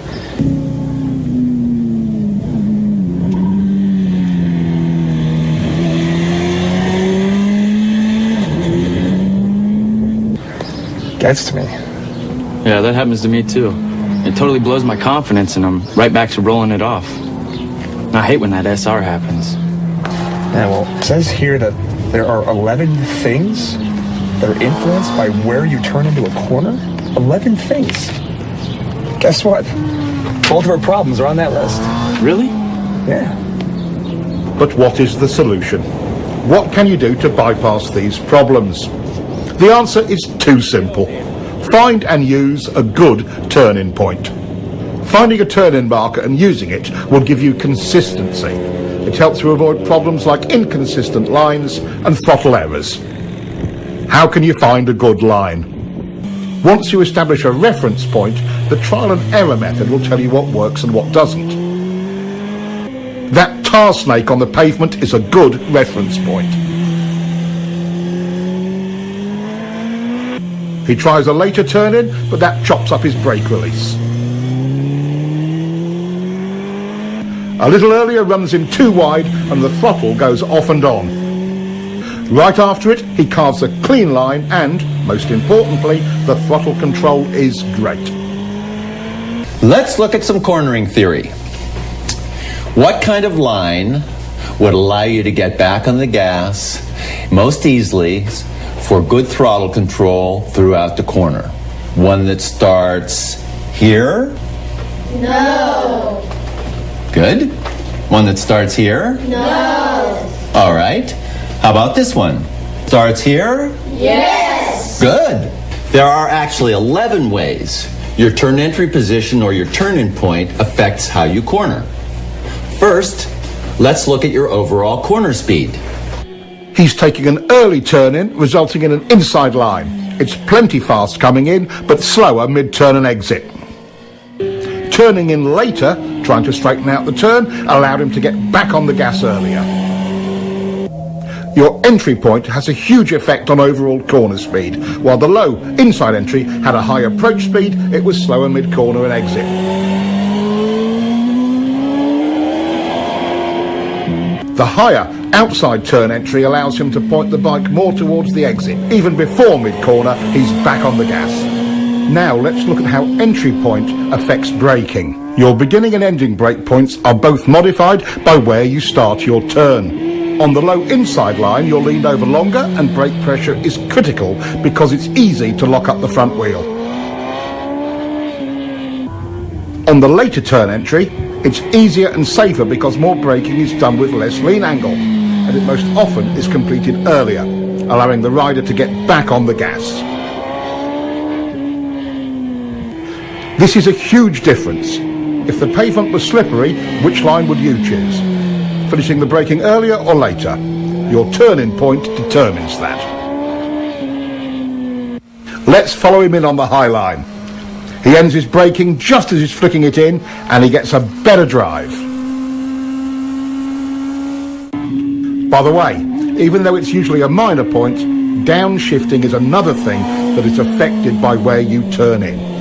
Gets to me. Yeah, that happens to me too. It totally blows my confidence and I'm right back to rolling it off. I hate when that SR happens. Yeah, well, it says here that there are 11 things that are influenced by where you turn into a corner. 11 things. Guess what? Both of our problems are on that list. Really? Yeah. But what is the solution? What can you do to bypass these problems? The answer is too simple. Find and use a good turn-in point. Finding a turn-in marker and using it will give you consistency. It helps you avoid problems like inconsistent lines and throttle errors. How can you find a good line? Once you establish a reference point, the trial and error method will tell you what works and what doesn't. That tar snake on the pavement is a good reference point. He tries a later turn-in, but that chops up his brake release. A little earlier runs him too wide and the throttle goes off and on. Right after it, he carves a clean line and, most importantly, the throttle control is great. Let's look at some cornering theory. What kind of line would allow you to get back on the gas most easily for good throttle control throughout the corner? One that starts here? No. Good. One that starts here? No. All right. How about this one? Starts here? Yes. Good. There are actually 11 ways your turn entry position or your turn-in point affects how you corner. First, let's look at your overall corner speed. He's taking an early turn-in, resulting in an inside line. It's plenty fast coming in, but slower mid-turn and exit. Turning in later, trying to straighten out the turn, allowed him to get back on the gas earlier. Your entry point has a huge effect on overall corner speed. While the low inside entry had a high approach speed, it was slower mid-corner and exit. The higher outside turn entry allows him to point the bike more towards the exit. Even before mid-corner, he's back on the gas. Now let's look at how entry point affects braking. Your beginning and ending brake points are both modified by where you start your turn. On the low inside line, you're leaned over longer and brake pressure is critical because it's easy to lock up the front wheel. On the later turn entry, it's easier and safer because more braking is done with less lean angle, and it most often is completed earlier, allowing the rider to get back on the gas. This is a huge difference. If the pavement was slippery, which line would you choose? Finishing the braking earlier or later? Your turn-in point determines that. Let's follow him in on the high line. He ends his braking just as he's flicking it in, and he gets a better drive. By the way, even though it's usually a minor point, downshifting is another thing that is affected by where you turn in.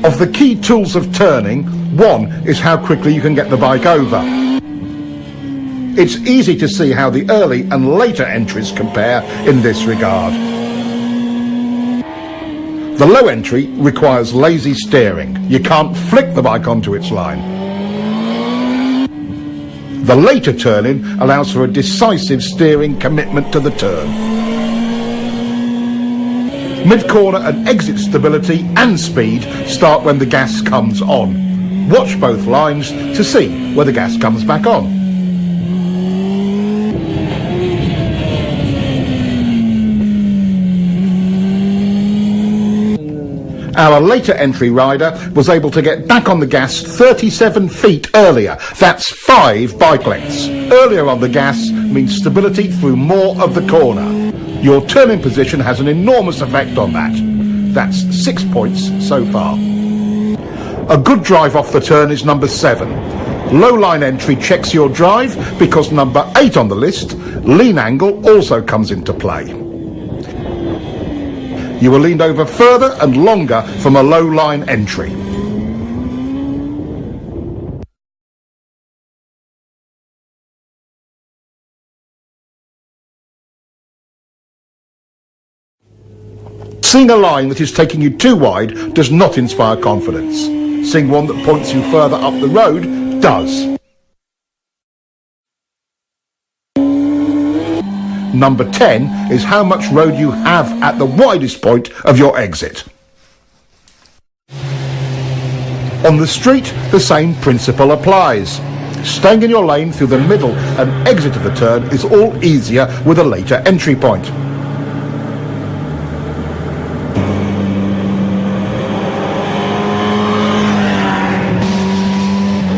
Of the key tools of turning, one is how quickly you can get the bike over. It's easy to see how the early and later entries compare in this regard. The low entry requires lazy steering. You can't flick the bike onto its line. The later turn-in allows for a decisive steering commitment to the turn. Mid-corner and exit stability and speed start when the gas comes on. Watch both lines to see where the gas comes back on. Our later entry rider was able to get back on the gas 37 feet earlier. That's 5 bike lengths. Earlier on the gas means stability through more of the corner. Your turn-in position has an enormous effect on that. That's 6 points so far. A good drive off the turn is number 7. Low line entry checks your drive because number 8 on the list, lean angle, also comes into play. You are leaned over further and longer from a low line entry. Seeing a line that is taking you too wide does not inspire confidence. Seeing one that points you further up the road does. Number 10 is how much road you have at the widest point of your exit. On the street, the same principle applies. Staying in your lane through the middle and exit of the turn is all easier with a later entry point.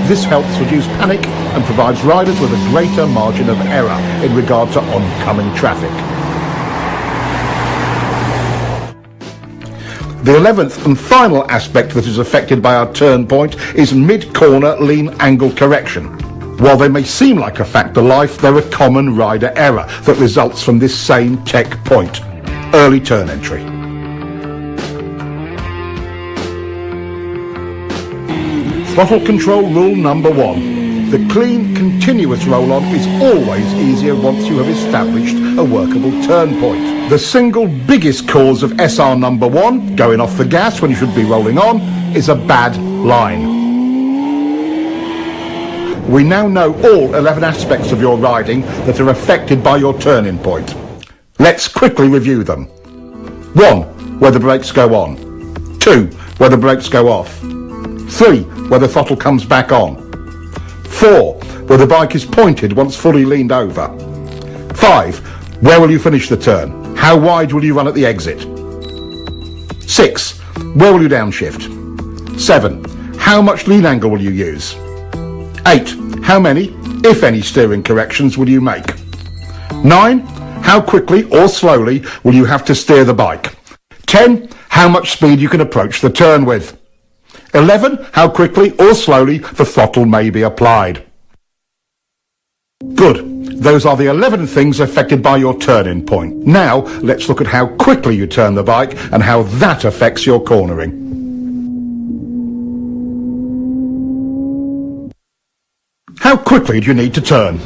This helps reduce panic and provides riders with a greater margin of error in regard to oncoming traffic. The 11th and final aspect that is affected by our turn point is mid-corner lean angle correction. While they may seem like a fact of life, they're a common rider error that results from this same tech point: early turn entry. Throttle control rule number 1. The clean, continuous roll-on is always easier once you have established a workable turn point. The single biggest cause of SR number 1, going off the gas when you should be rolling on, is a bad line. We now know all 11 aspects of your riding that are affected by your turning point. Let's quickly review them. 1. Where the brakes go on. 2. Where the brakes go off. 3. Where the throttle comes back on. 4. Where the bike is pointed once fully leaned over. 5. Where will you finish the turn? How wide will you run at the exit? 6. Where will you downshift? 7. How much lean angle will you use? 8. How many, if any, steering corrections will you make? 9. How quickly or slowly will you have to steer the bike? 10. How much speed you can approach the turn with? 11. How quickly or slowly the throttle may be applied. Good. Those are the 11 things affected by your turning point. Now, let's look at how quickly you turn the bike and how that affects your cornering. How quickly do you need to turn?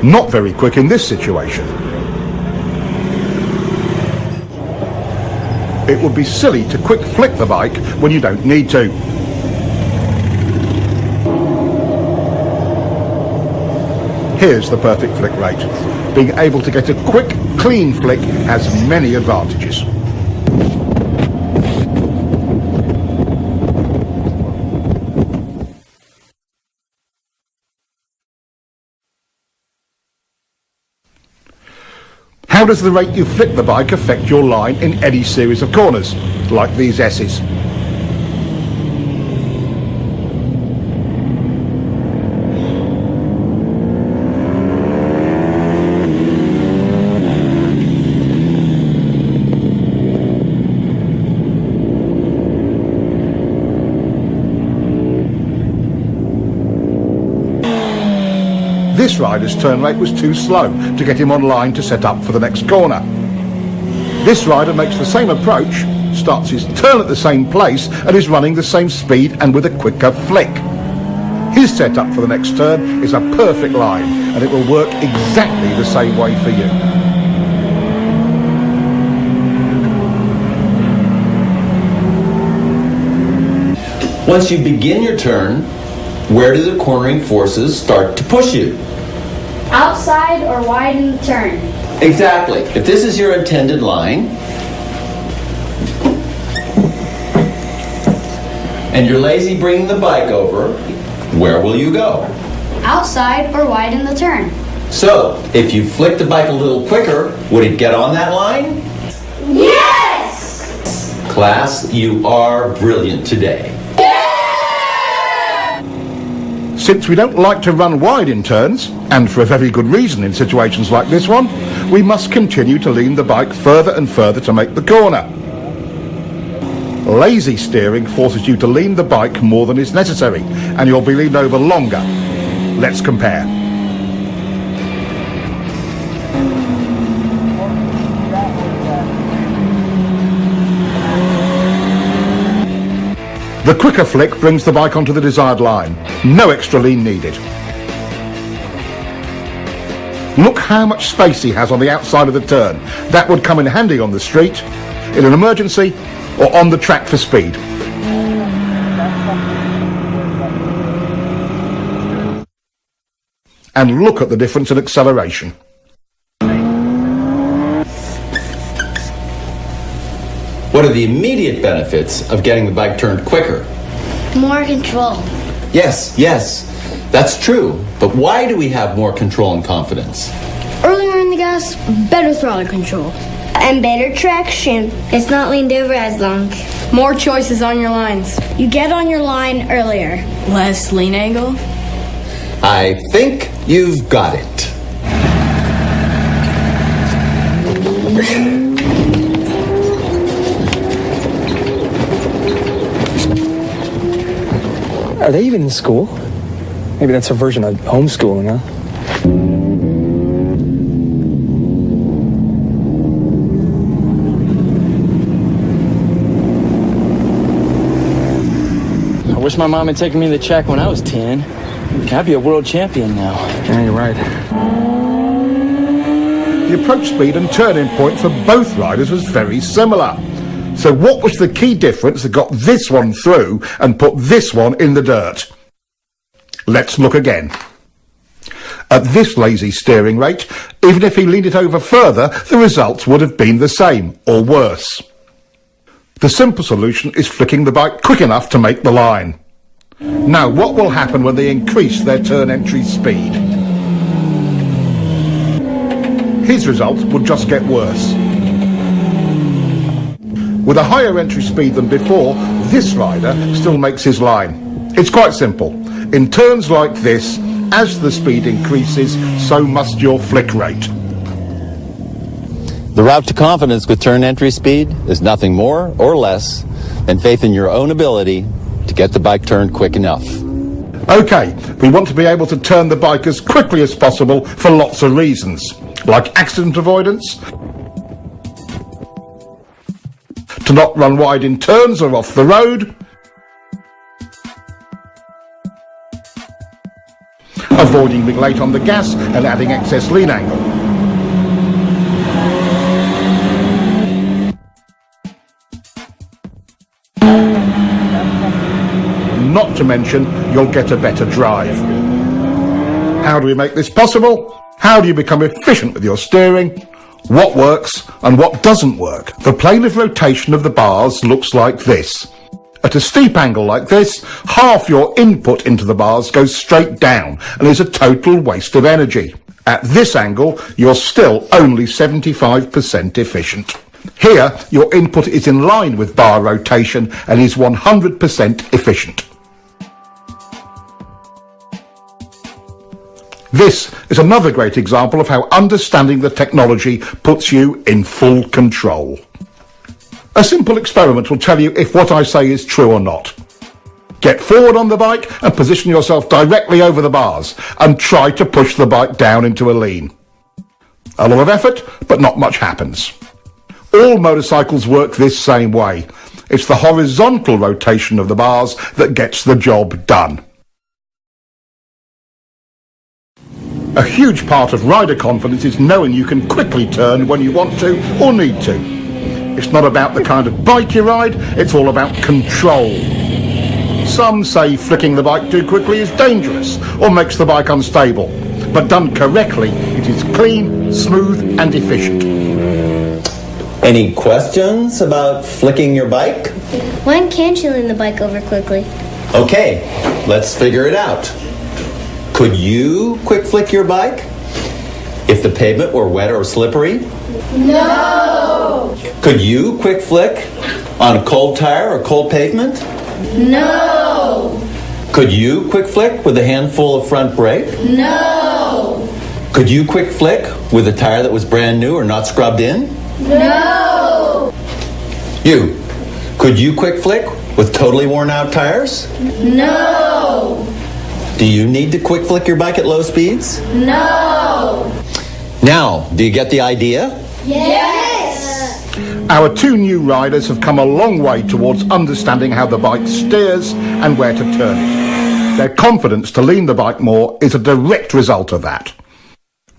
Not very quick in this situation. It would be silly to quick flick the bike when you don't need to. Here's the perfect flick rate. Being able to get a quick, clean flick has many advantages. How does the rate you flick the bike affect your line in any series of corners, like these S's? This rider's turn rate was too slow to get him on line to set up for the next corner. This rider makes the same approach, starts his turn at the same place and is running the same speed and with a quicker flick. His setup for the next turn is a perfect line and it will work exactly the same way for you. Once you begin your turn, where do the cornering forces start to push you? Outside or wide in the turn. Exactly. If this is your intended line, and you're lazy bringing the bike over, where will you go? Outside or wide in the turn. So, if you flick the bike a little quicker, would it get on that line? Yes! Class, you are brilliant today. Since we don't like to run wide in turns, and for a very good reason in situations like this one, we must continue to lean the bike further and further to make the corner. Lazy steering forces you to lean the bike more than is necessary, and you'll be leaned over longer. Let's compare. The quicker flick brings the bike onto the desired line. No extra lean needed. Look how much space he has on the outside of the turn. That would come in handy on the street, in an emergency, or on the track for speed. And look at the difference in acceleration. What are the immediate benefits of getting the bike turned quicker? More control. Yes, that's true. But why do we have more control and confidence? Earlier in the gas, better throttle control. And better traction. It's not leaned over as long. More choices on your lines. You get on your line earlier. Less lean angle. I think you've got it. Are they even in school? Maybe that's a version of homeschooling, huh? I wish my mom had taken me to the track when I was 10. I'd be a world champion now. Yeah, you're right. The approach speed and turning point for both riders was very similar. So what was the key difference that got this one through and put this one in the dirt? Let's look again. At this lazy steering rate, even if he leaned it over further, the results would have been the same, or worse. The simple solution is flicking the bike quick enough to make the line. Now, what will happen when they increase their turn entry speed? His result would just get worse. With a higher entry speed than before, this rider still makes his line. It's quite simple. In turns like this, as the speed increases, so must your flick rate. The route to confidence with turn entry speed is nothing more or less than faith in your own ability to get the bike turned quick enough. Okay, we want to be able to turn the bike as quickly as possible for lots of reasons, like accident avoidance, to not run wide in turns or off the road, avoiding being late on the gas and adding excess lean angle. Not to mention, you'll get a better drive. How do we make this possible? How do you become efficient with your steering? What works and what doesn't work? The plane of rotation of the bars looks like this. At a steep angle like this, half your input into the bars goes straight down and is a total waste of energy. At this angle, you're still only 75% efficient. Here, your input is in line with bar rotation and is 100% efficient. This is another great example of how understanding the technology puts you in full control. A simple experiment will tell you if what I say is true or not. Get forward on the bike and position yourself directly over the bars and try to push the bike down into a lean. A lot of effort, but not much happens. All motorcycles work this same way. It's the horizontal rotation of the bars that gets the job done. A huge part of rider confidence is knowing you can quickly turn when you want to or need to. It's not about the kind of bike you ride, it's all about control. Some say flicking the bike too quickly is dangerous or makes the bike unstable. But done correctly, it is clean, smooth and efficient. Any questions about flicking your bike? When can't you lean the bike over quickly? Okay, let's figure it out. Could you quick flick your bike if the pavement were wet or slippery? No! Could you quick flick on a cold tire or cold pavement? No! Could you quick flick with a handful of front brake? No! Could you quick flick with a tire that was brand new or not scrubbed in? No! You, could you quick flick with totally worn out tires? No! Do you need to quick flick your bike at low speeds? No! Now, do you get the idea? Yes! Our two new riders have come a long way towards understanding how the bike steers and where to turn it. Their confidence to lean the bike more is a direct result of that.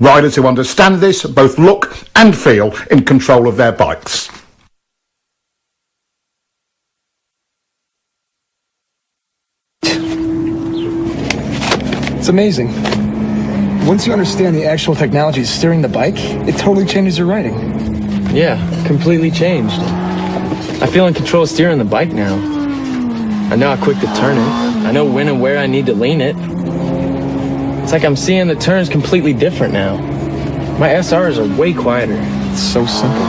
Riders who understand this both look and feel in control of their bikes. It's amazing. Once you understand the actual technology of steering the bike, it totally changes your riding. Yeah, completely changed. I feel in control of steering the bike now. I know how quick to turn it. I know when and where I need to lean it. It's like I'm seeing the turns completely different now. My SRs are way quieter. It's so simple.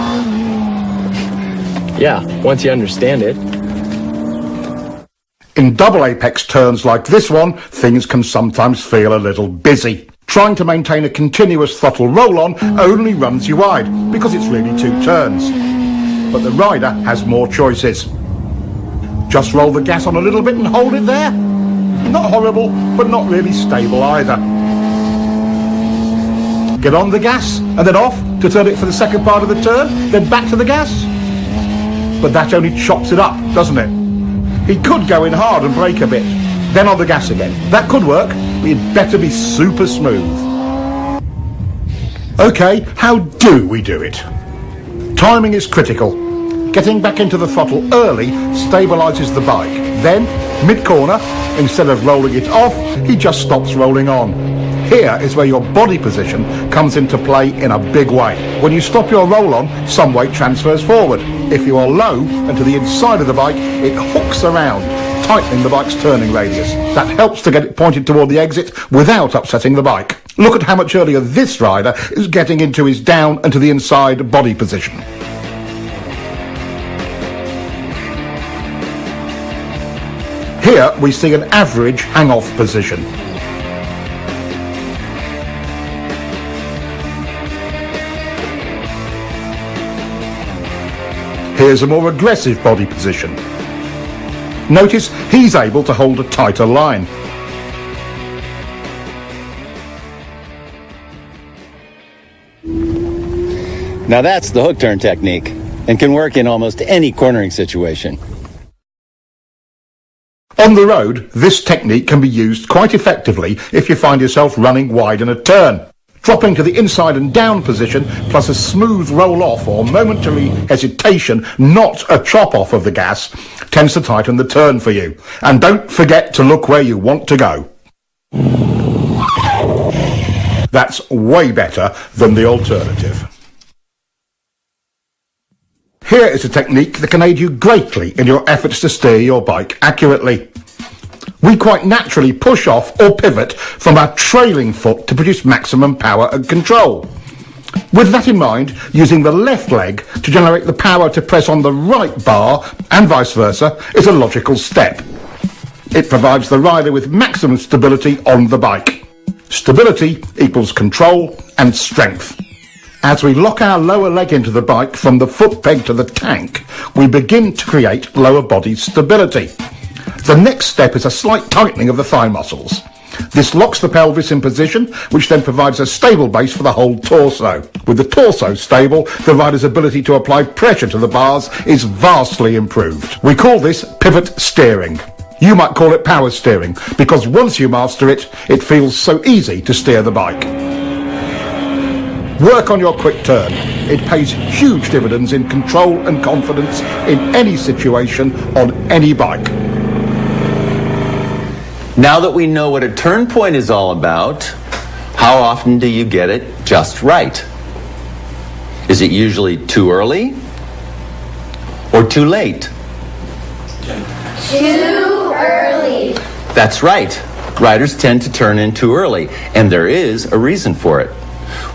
Yeah, once you understand it. In double apex turns like this one, things can sometimes feel a little busy. Trying to maintain a continuous throttle roll-on only runs you wide, because it's really two turns. But the rider has more choices. Just roll the gas on a little bit and hold it there. Not horrible, but not really stable either. Get on the gas and then off to turn it for the second part of the turn, then back to the gas. But that only chops it up, doesn't it? He could go in hard and brake a bit, then on the gas again. That could work, but you'd better be super smooth. Okay, how do we do it? Timing is critical. Getting back into the throttle early stabilises the bike. Then, mid-corner, instead of rolling it off, he just stops rolling on. Here is where your body position comes into play in a big way. When you stop your roll-on, some weight transfers forward. If you are low and to the inside of the bike, it hooks around, tightening the bike's turning radius. That helps to get it pointed toward the exit without upsetting the bike. Look at how much earlier this rider is getting into his down and to the inside body position. Here we see an average hang-off position. Here's a more aggressive body position. Notice he's able to hold a tighter line. Now that's the hook turn technique and can work in almost any cornering situation. On the road, this technique can be used quite effectively if you find yourself running wide in a turn. Dropping to the inside and down position, plus a smooth roll-off or momentary hesitation, not a chop-off of the gas, tends to tighten the turn for you. And don't forget to look where you want to go. That's way better than the alternative. Here is a technique that can aid you greatly in your efforts to steer your bike accurately. We quite naturally push off or pivot from our trailing foot to produce maximum power and control. With that in mind, using the left leg to generate the power to press on the right bar and vice versa is a logical step. It provides the rider with maximum stability on the bike. Stability equals control and strength. As we lock our lower leg into the bike from the foot peg to the tank, we begin to create lower body stability. The next step is a slight tightening of the thigh muscles. This locks the pelvis in position, which then provides a stable base for the whole torso. With the torso stable, the rider's ability to apply pressure to the bars is vastly improved. We call this pivot steering. You might call it power steering, because once you master it, it feels so easy to steer the bike. Work on your quick turn. It pays huge dividends in control and confidence in any situation on any bike. Now that we know what a turn point is all about, how often do you get it just right? Is it usually too early or too late? Too early. That's right. Riders tend to turn in too early, and there is a reason for it.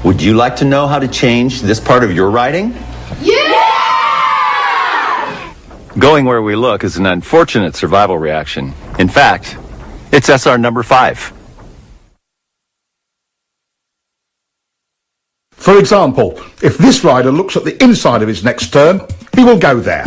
Would you like to know how to change this part of your riding? Yeah! Going where we look is an unfortunate survival reaction. In fact, it's SR number 5. For example, if this rider looks at the inside of his next turn, he will go there.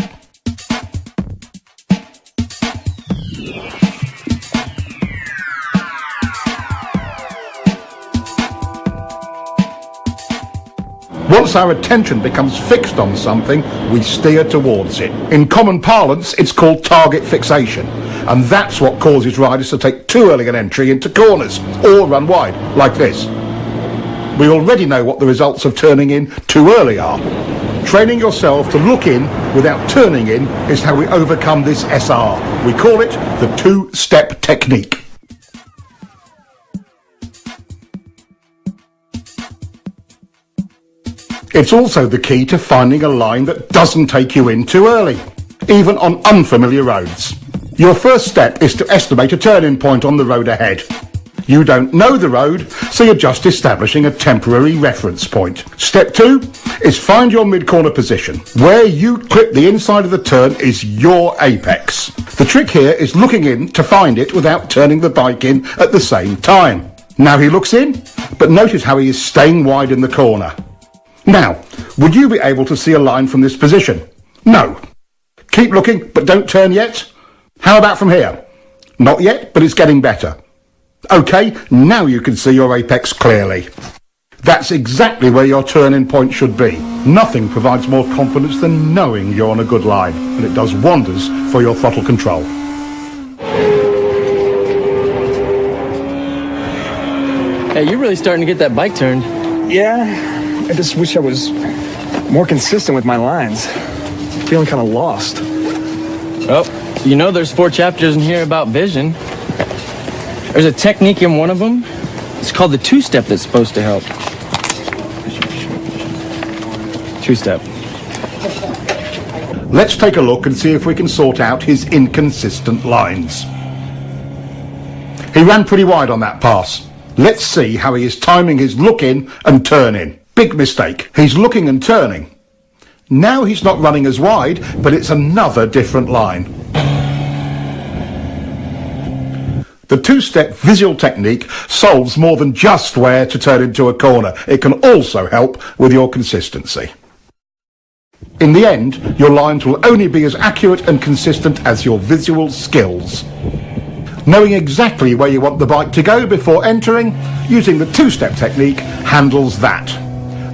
Once our attention becomes fixed on something, we steer towards it. In common parlance, it's called target fixation, and that's what causes riders to take too early an entry into corners, or run wide, like this. We already know what the results of turning in too early are. Training yourself to look in without turning in is how we overcome this SR. We call it the two-step technique. It's also the key to finding a line that doesn't take you in too early, even on unfamiliar roads. Your first step is to estimate a turning point on the road ahead. You don't know the road, so you're just establishing a temporary reference point. Step 2 is find your mid-corner position. Where you clip the inside of the turn is your apex. The trick here is looking in to find it without turning the bike in at the same time. Now he looks in, but notice how he is staying wide in the corner. Now, would you be able to see a line from this position? No. Keep looking, but don't turn yet. How about from here? Not yet, but it's getting better. Okay, now you can see your apex clearly. That's exactly where your turn-in point should be. Nothing provides more confidence than knowing you're on a good line, and it does wonders for your throttle control. Hey, you're really starting to get that bike turned. Yeah, I just wish I was more consistent with my lines. I'm feeling kind of lost. Well, you know there's 4 chapters in here about vision. There's a technique in one of them. It's called the two-step that's supposed to help. Two-step. Let's take a look and see if we can sort out his inconsistent lines. He ran pretty wide on that pass. Let's see how he is timing his look in and turn in. Big mistake. He's looking and turning. Now he's not running as wide, but it's another different line. The two-step visual technique solves more than just where to turn into a corner. It can also help with your consistency. In the end, your lines will only be as accurate and consistent as your visual skills. Knowing exactly where you want the bike to go before entering, using the two-step technique handles that.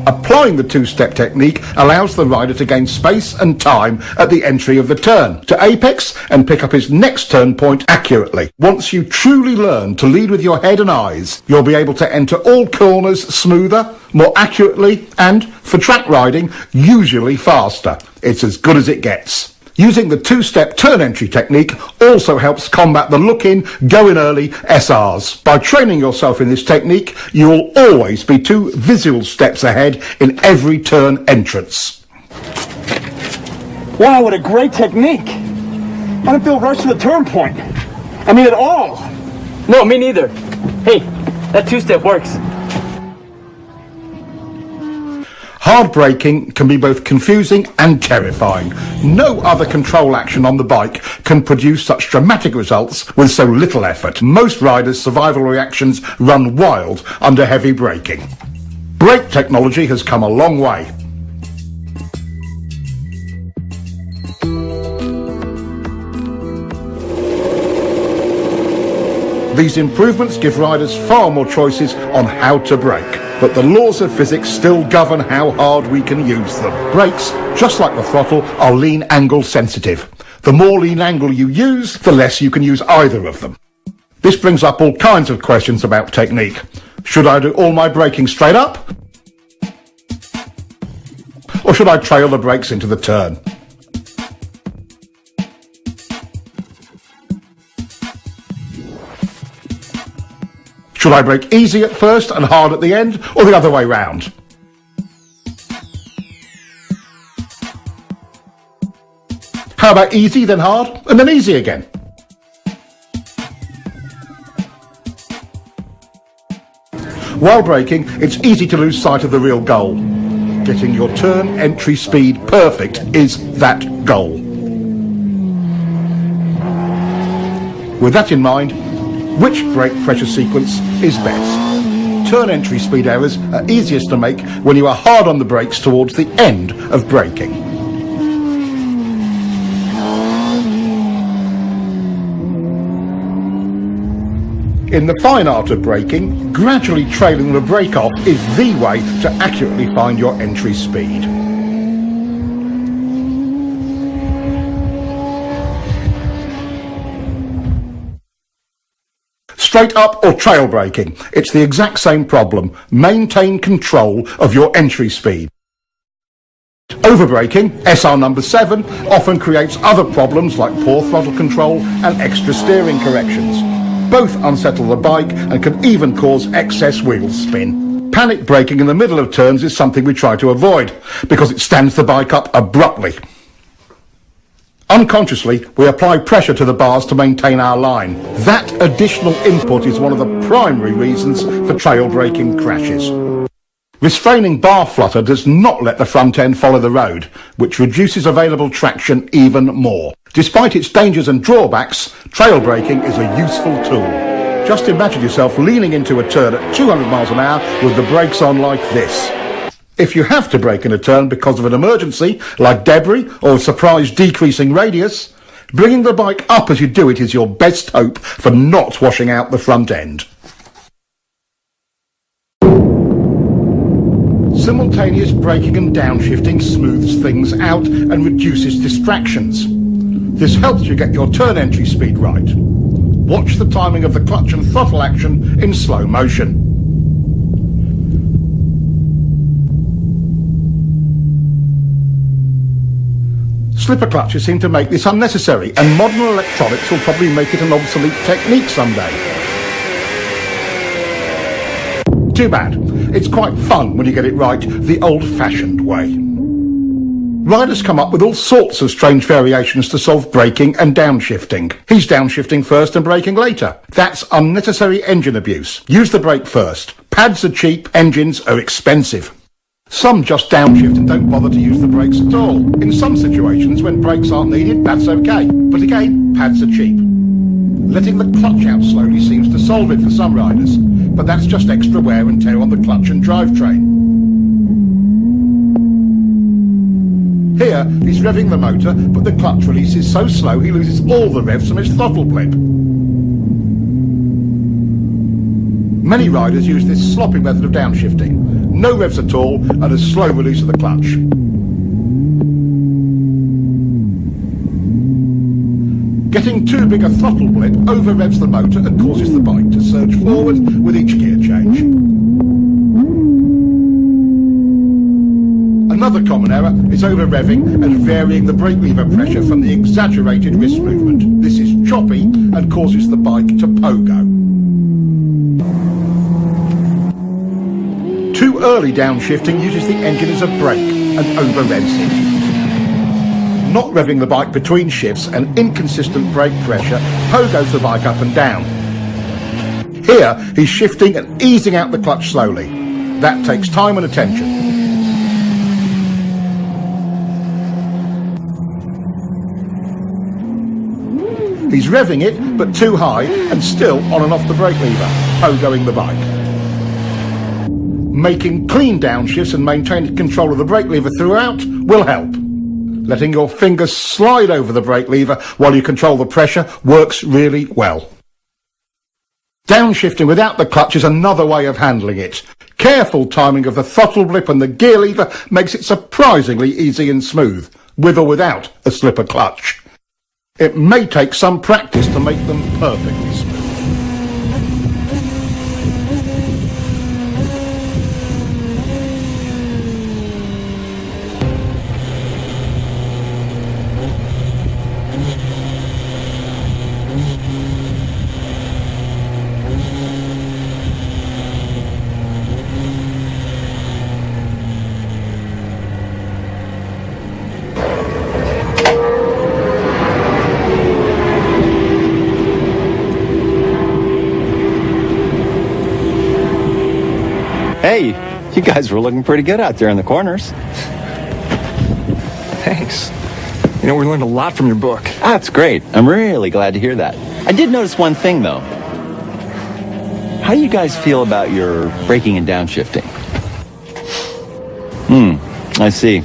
Applying the two-step technique allows the rider to gain space and time at the entry of the turn, to apex and pick up his next turn point accurately. Once you truly learn to lead with your head and eyes, you'll be able to enter all corners smoother, more accurately, and, for track riding, usually faster. It's as good as it gets. Using the two-step turn entry technique also helps combat the look-in, go-in early SRs. By training yourself in this technique, you will always be 2 visual steps ahead in every turn entrance. Wow, what a great technique! I don't feel rushed to the turn point. I mean, at all. No, me neither. Hey, that two-step works. Hard braking can be both confusing and terrifying. No other control action on the bike can produce such dramatic results with so little effort. Most riders' survival reactions run wild under heavy braking. Brake technology has come a long way. These improvements give riders far more choices on how to brake. But the laws of physics still govern how hard we can use them. Brakes, just like the throttle, are lean angle sensitive. The more lean angle you use, the less you can use either of them. This brings up all kinds of questions about technique. Should I do all my braking straight up? Or should I trail the brakes into the turn? Should I brake easy at first and hard at the end, or the other way round? How about easy, then hard, and then easy again? While braking, it's easy to lose sight of the real goal. Getting your turn entry speed perfect is that goal. With that in mind, which brake pressure sequence is best? Turn entry speed errors are easiest to make when you are hard on the brakes towards the end of braking. In the fine art of braking, gradually trailing the brake off is the way to accurately find your entry speed. Straight up or trail braking, it's the exact same problem. Maintain control of your entry speed. Overbraking, SR number 7, often creates other problems like poor throttle control and extra steering corrections. Both unsettle the bike and can even cause excess wheel spin. Panic braking in the middle of turns is something we try to avoid because it stands the bike up abruptly. Unconsciously, we apply pressure to the bars to maintain our line. That additional input is one of the primary reasons for trail braking crashes. Restraining bar flutter does not let the front end follow the road, which reduces available traction even more. Despite its dangers and drawbacks, trail braking is a useful tool. Just imagine yourself leaning into a turn at 200 miles an hour with the brakes on like this. If you have to brake in a turn because of an emergency, like debris or a surprise decreasing radius, bringing the bike up as you do it is your best hope for not washing out the front end. Simultaneous braking and downshifting smooths things out and reduces distractions. This helps you get your turn entry speed right. Watch the timing of the clutch and throttle action in slow motion. Slipper clutches seem to make this unnecessary, and modern electronics will probably make it an obsolete technique someday. Too bad. It's quite fun when you get it right the old-fashioned way. Ryder's come up with all sorts of strange variations to solve braking and downshifting. He's downshifting first and braking later. That's unnecessary engine abuse. Use the brake first. Pads are cheap, engines are expensive. Some just downshift and don't bother to use the brakes at all. In some situations, when brakes aren't needed, that's okay. But again, pads are cheap. Letting the clutch out slowly seems to solve it for some riders, but that's just extra wear and tear on the clutch and drivetrain. Here, he's revving the motor, but the clutch release is so slow he loses all the revs from his throttle blip. Many riders use this sloppy method of downshifting. No revs at all and a slow release of the clutch. Getting too big a throttle blip over-revs the motor and causes the bike to surge forward with each gear change. Another common error is over-revving and varying the brake lever pressure from the exaggerated wrist movement. This is choppy and causes the bike to pogo. Too early downshifting uses the engine as a brake and over-revs it. Not revving the bike between shifts and inconsistent brake pressure pogos the bike up and down. Here, he's shifting and easing out the clutch slowly. That takes time and attention. He's revving it, but too high and still on and off the brake lever, pogoing the bike. Making clean downshifts and maintaining control of the brake lever throughout will help. Letting your fingers slide over the brake lever while you control the pressure works really well. Downshifting without the clutch is another way of handling it. Careful timing of the throttle blip and the gear lever makes it surprisingly easy and smooth, with or without a slipper clutch. It may take some practice to make them perfectly smooth. Hey, you guys were looking pretty good out there in the corners. Thanks. You know, we learned a lot from your book. That's great. I'm really glad to hear that. I did notice one thing, though. How do you guys feel about your braking and downshifting? I see.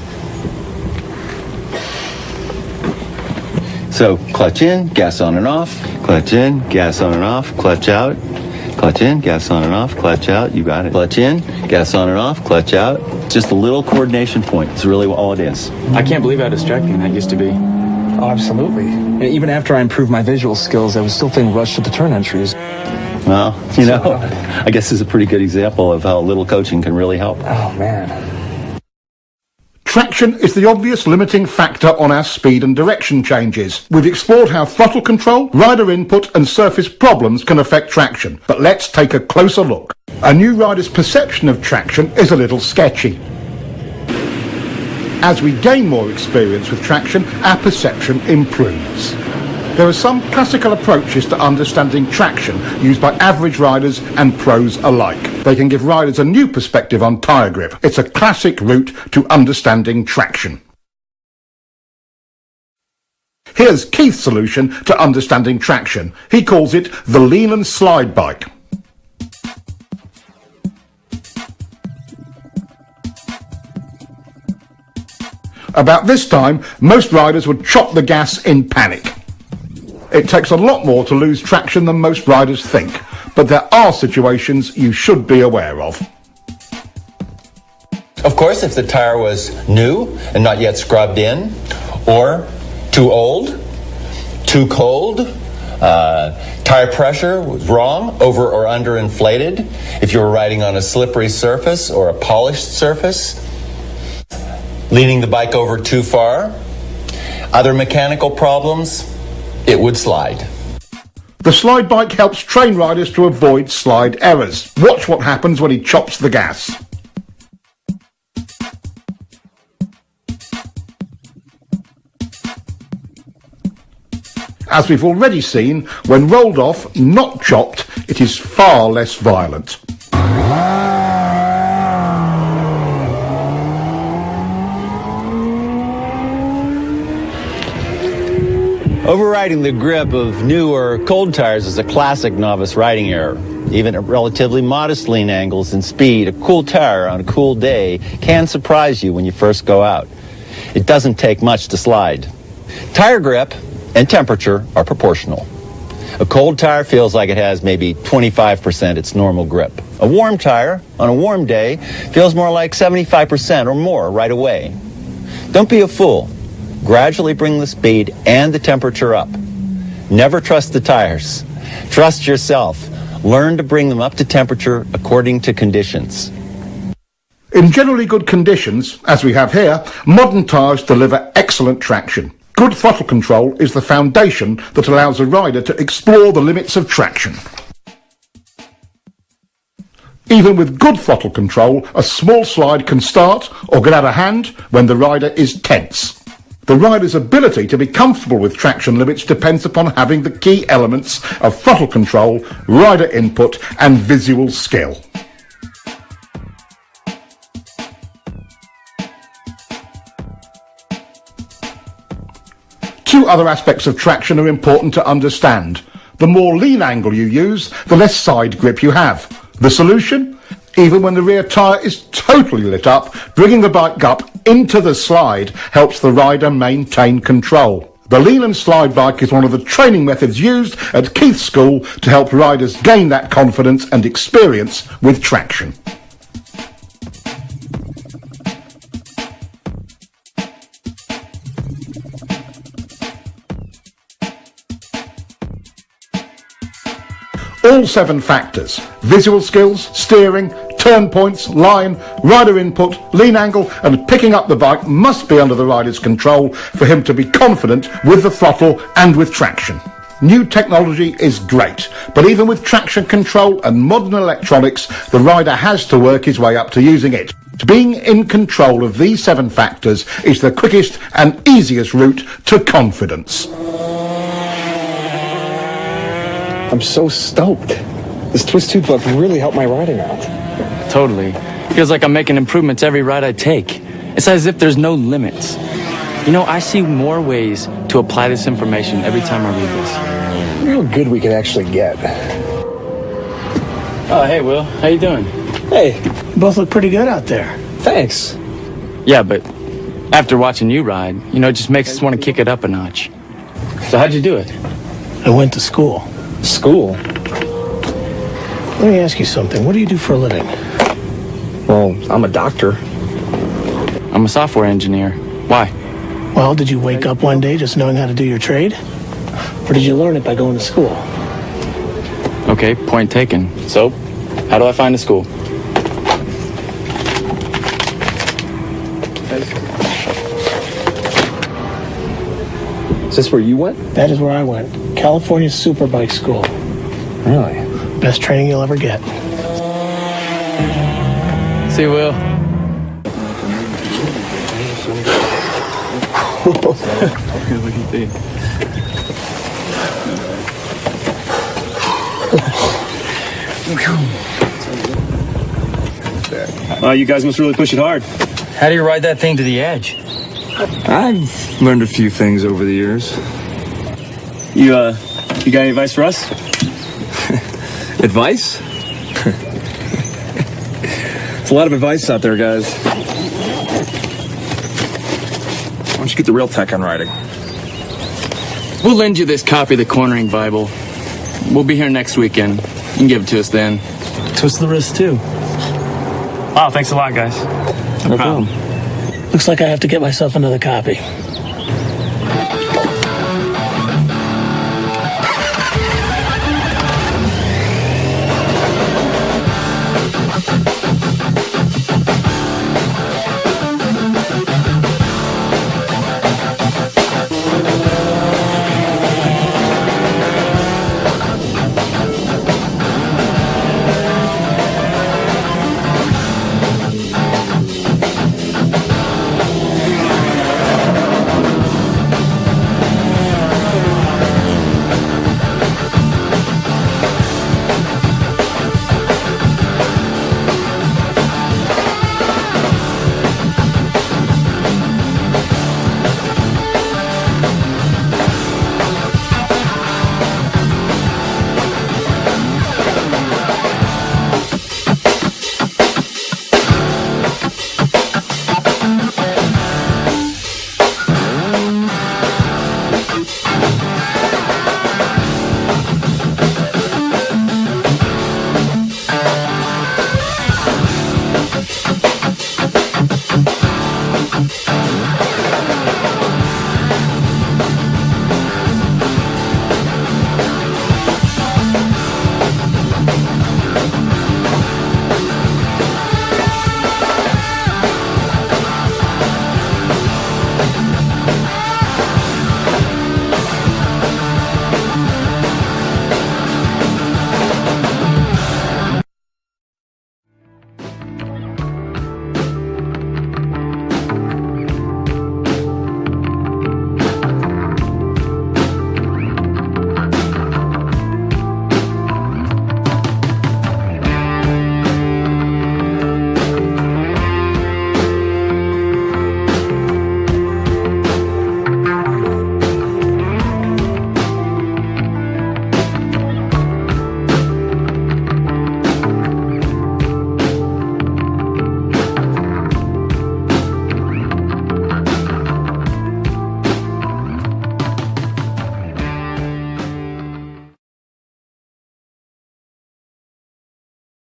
So, clutch in, gas on and off, clutch in, gas on and off, clutch out, clutch in, gas on and off, clutch out, you got it. Clutch in, gas on and off, clutch out. Just a little coordination point. It's really all it is. I can't believe how distracting that used to be. Oh, absolutely. And even after I improved my visual skills, I was still feeling rushed at the turn entries. Well, you know, I guess this is a pretty good example of how little coaching can really help. Oh, man. Traction is the obvious limiting factor on our speed and direction changes. We've explored how throttle control, rider input and surface problems can affect traction. But let's take a closer look. A new rider's perception of traction is a little sketchy. As we gain more experience with traction, our perception improves. There are some classical approaches to understanding traction used by average riders and pros alike. They can give riders a new perspective on tyre grip. It's a classic route to understanding traction. Here's Keith's solution to understanding traction. He calls it the lean and slide bike. About this time, most riders would chop the gas in panic. It takes a lot more to lose traction than most riders think, but there are situations you should be aware of. Of course, if the tire was new and not yet scrubbed in, or too old, too cold, tire pressure was wrong, over or under inflated, if you were riding on a slippery surface or a polished surface, leaning the bike over too far, other mechanical problems, it would slide. The slide bike helps train riders to avoid slide errors. Watch what happens when he chops the gas. As we've already seen, when rolled off, not chopped, it is far less violent. Overriding the grip of new or cold tires is a classic novice riding error. Even at relatively modest lean angles and speed, a cool tire on a cool day can surprise you when you first go out. It doesn't take much to slide. Tire grip and temperature are proportional. A cold tire feels like it has maybe 25% its normal grip. A warm tire on a warm day feels more like 75% or more right away. Don't be a fool. Gradually bring the speed and the temperature up. Never trust the tires. Trust yourself. Learn to bring them up to temperature according to conditions. In generally good conditions, as we have here, modern tyres deliver excellent traction. Good throttle control is the foundation that allows a rider to explore the limits of traction. Even with good throttle control, a small slide can start or get out of hand when the rider is tense. The rider's ability to be comfortable with traction limits depends upon having the key elements of throttle control, rider input and visual skill. Two other aspects of traction are important to understand. The more lean angle you use, the less side grip you have. The solution? Even when the rear tyre is totally lit up, bringing the bike up into the slide helps the rider maintain control. The lean and slide bike is one of the training methods used at Keith's school to help riders gain that confidence and experience with traction. All 7 factors, visual skills, steering, turn points, line, rider input, lean angle and picking up the bike must be under the rider's control for him to be confident with the throttle and with traction. New technology is great, but even with traction control and modern electronics, the rider has to work his way up to using it. Being in control of these 7 factors is the quickest and easiest route to confidence. I'm so stoked. This twist tube book really helped my riding out. Totally. Feels like I'm making improvements every ride I take. It's as if there's no limits. You know, I see more ways to apply this information every time I read this. I wonder how good we can actually get. Oh, hey, Will. How you doing? Hey, you both look pretty good out there. Thanks. Yeah, but after watching you ride, you know, it just makes us want to kick it up a notch. So how'd you do it? I went to school. School? Let me ask you something. What do you do for a living? Well, I'm a doctor. I'm a software engineer. Why? Well, did you wake up one day just knowing how to do your trade? Or did you learn it by going to school? Okay, point taken. So, how do I find a school? Is this where you went? That is where I went. California Superbike School. Really? Best training you'll ever get. See you, Will. You guys must really push it hard. How do you ride that thing to the edge? I've learned a few things over the years. You got any advice for us? Advice? There's a lot of advice out there, guys. Why don't you get the real tech on riding? We'll lend you this copy of the Cornering Bible. We'll be here next weekend. You can give it to us then. Twist the wrist, too. Wow, thanks a lot, guys. No problem. Looks like I have to get myself another copy.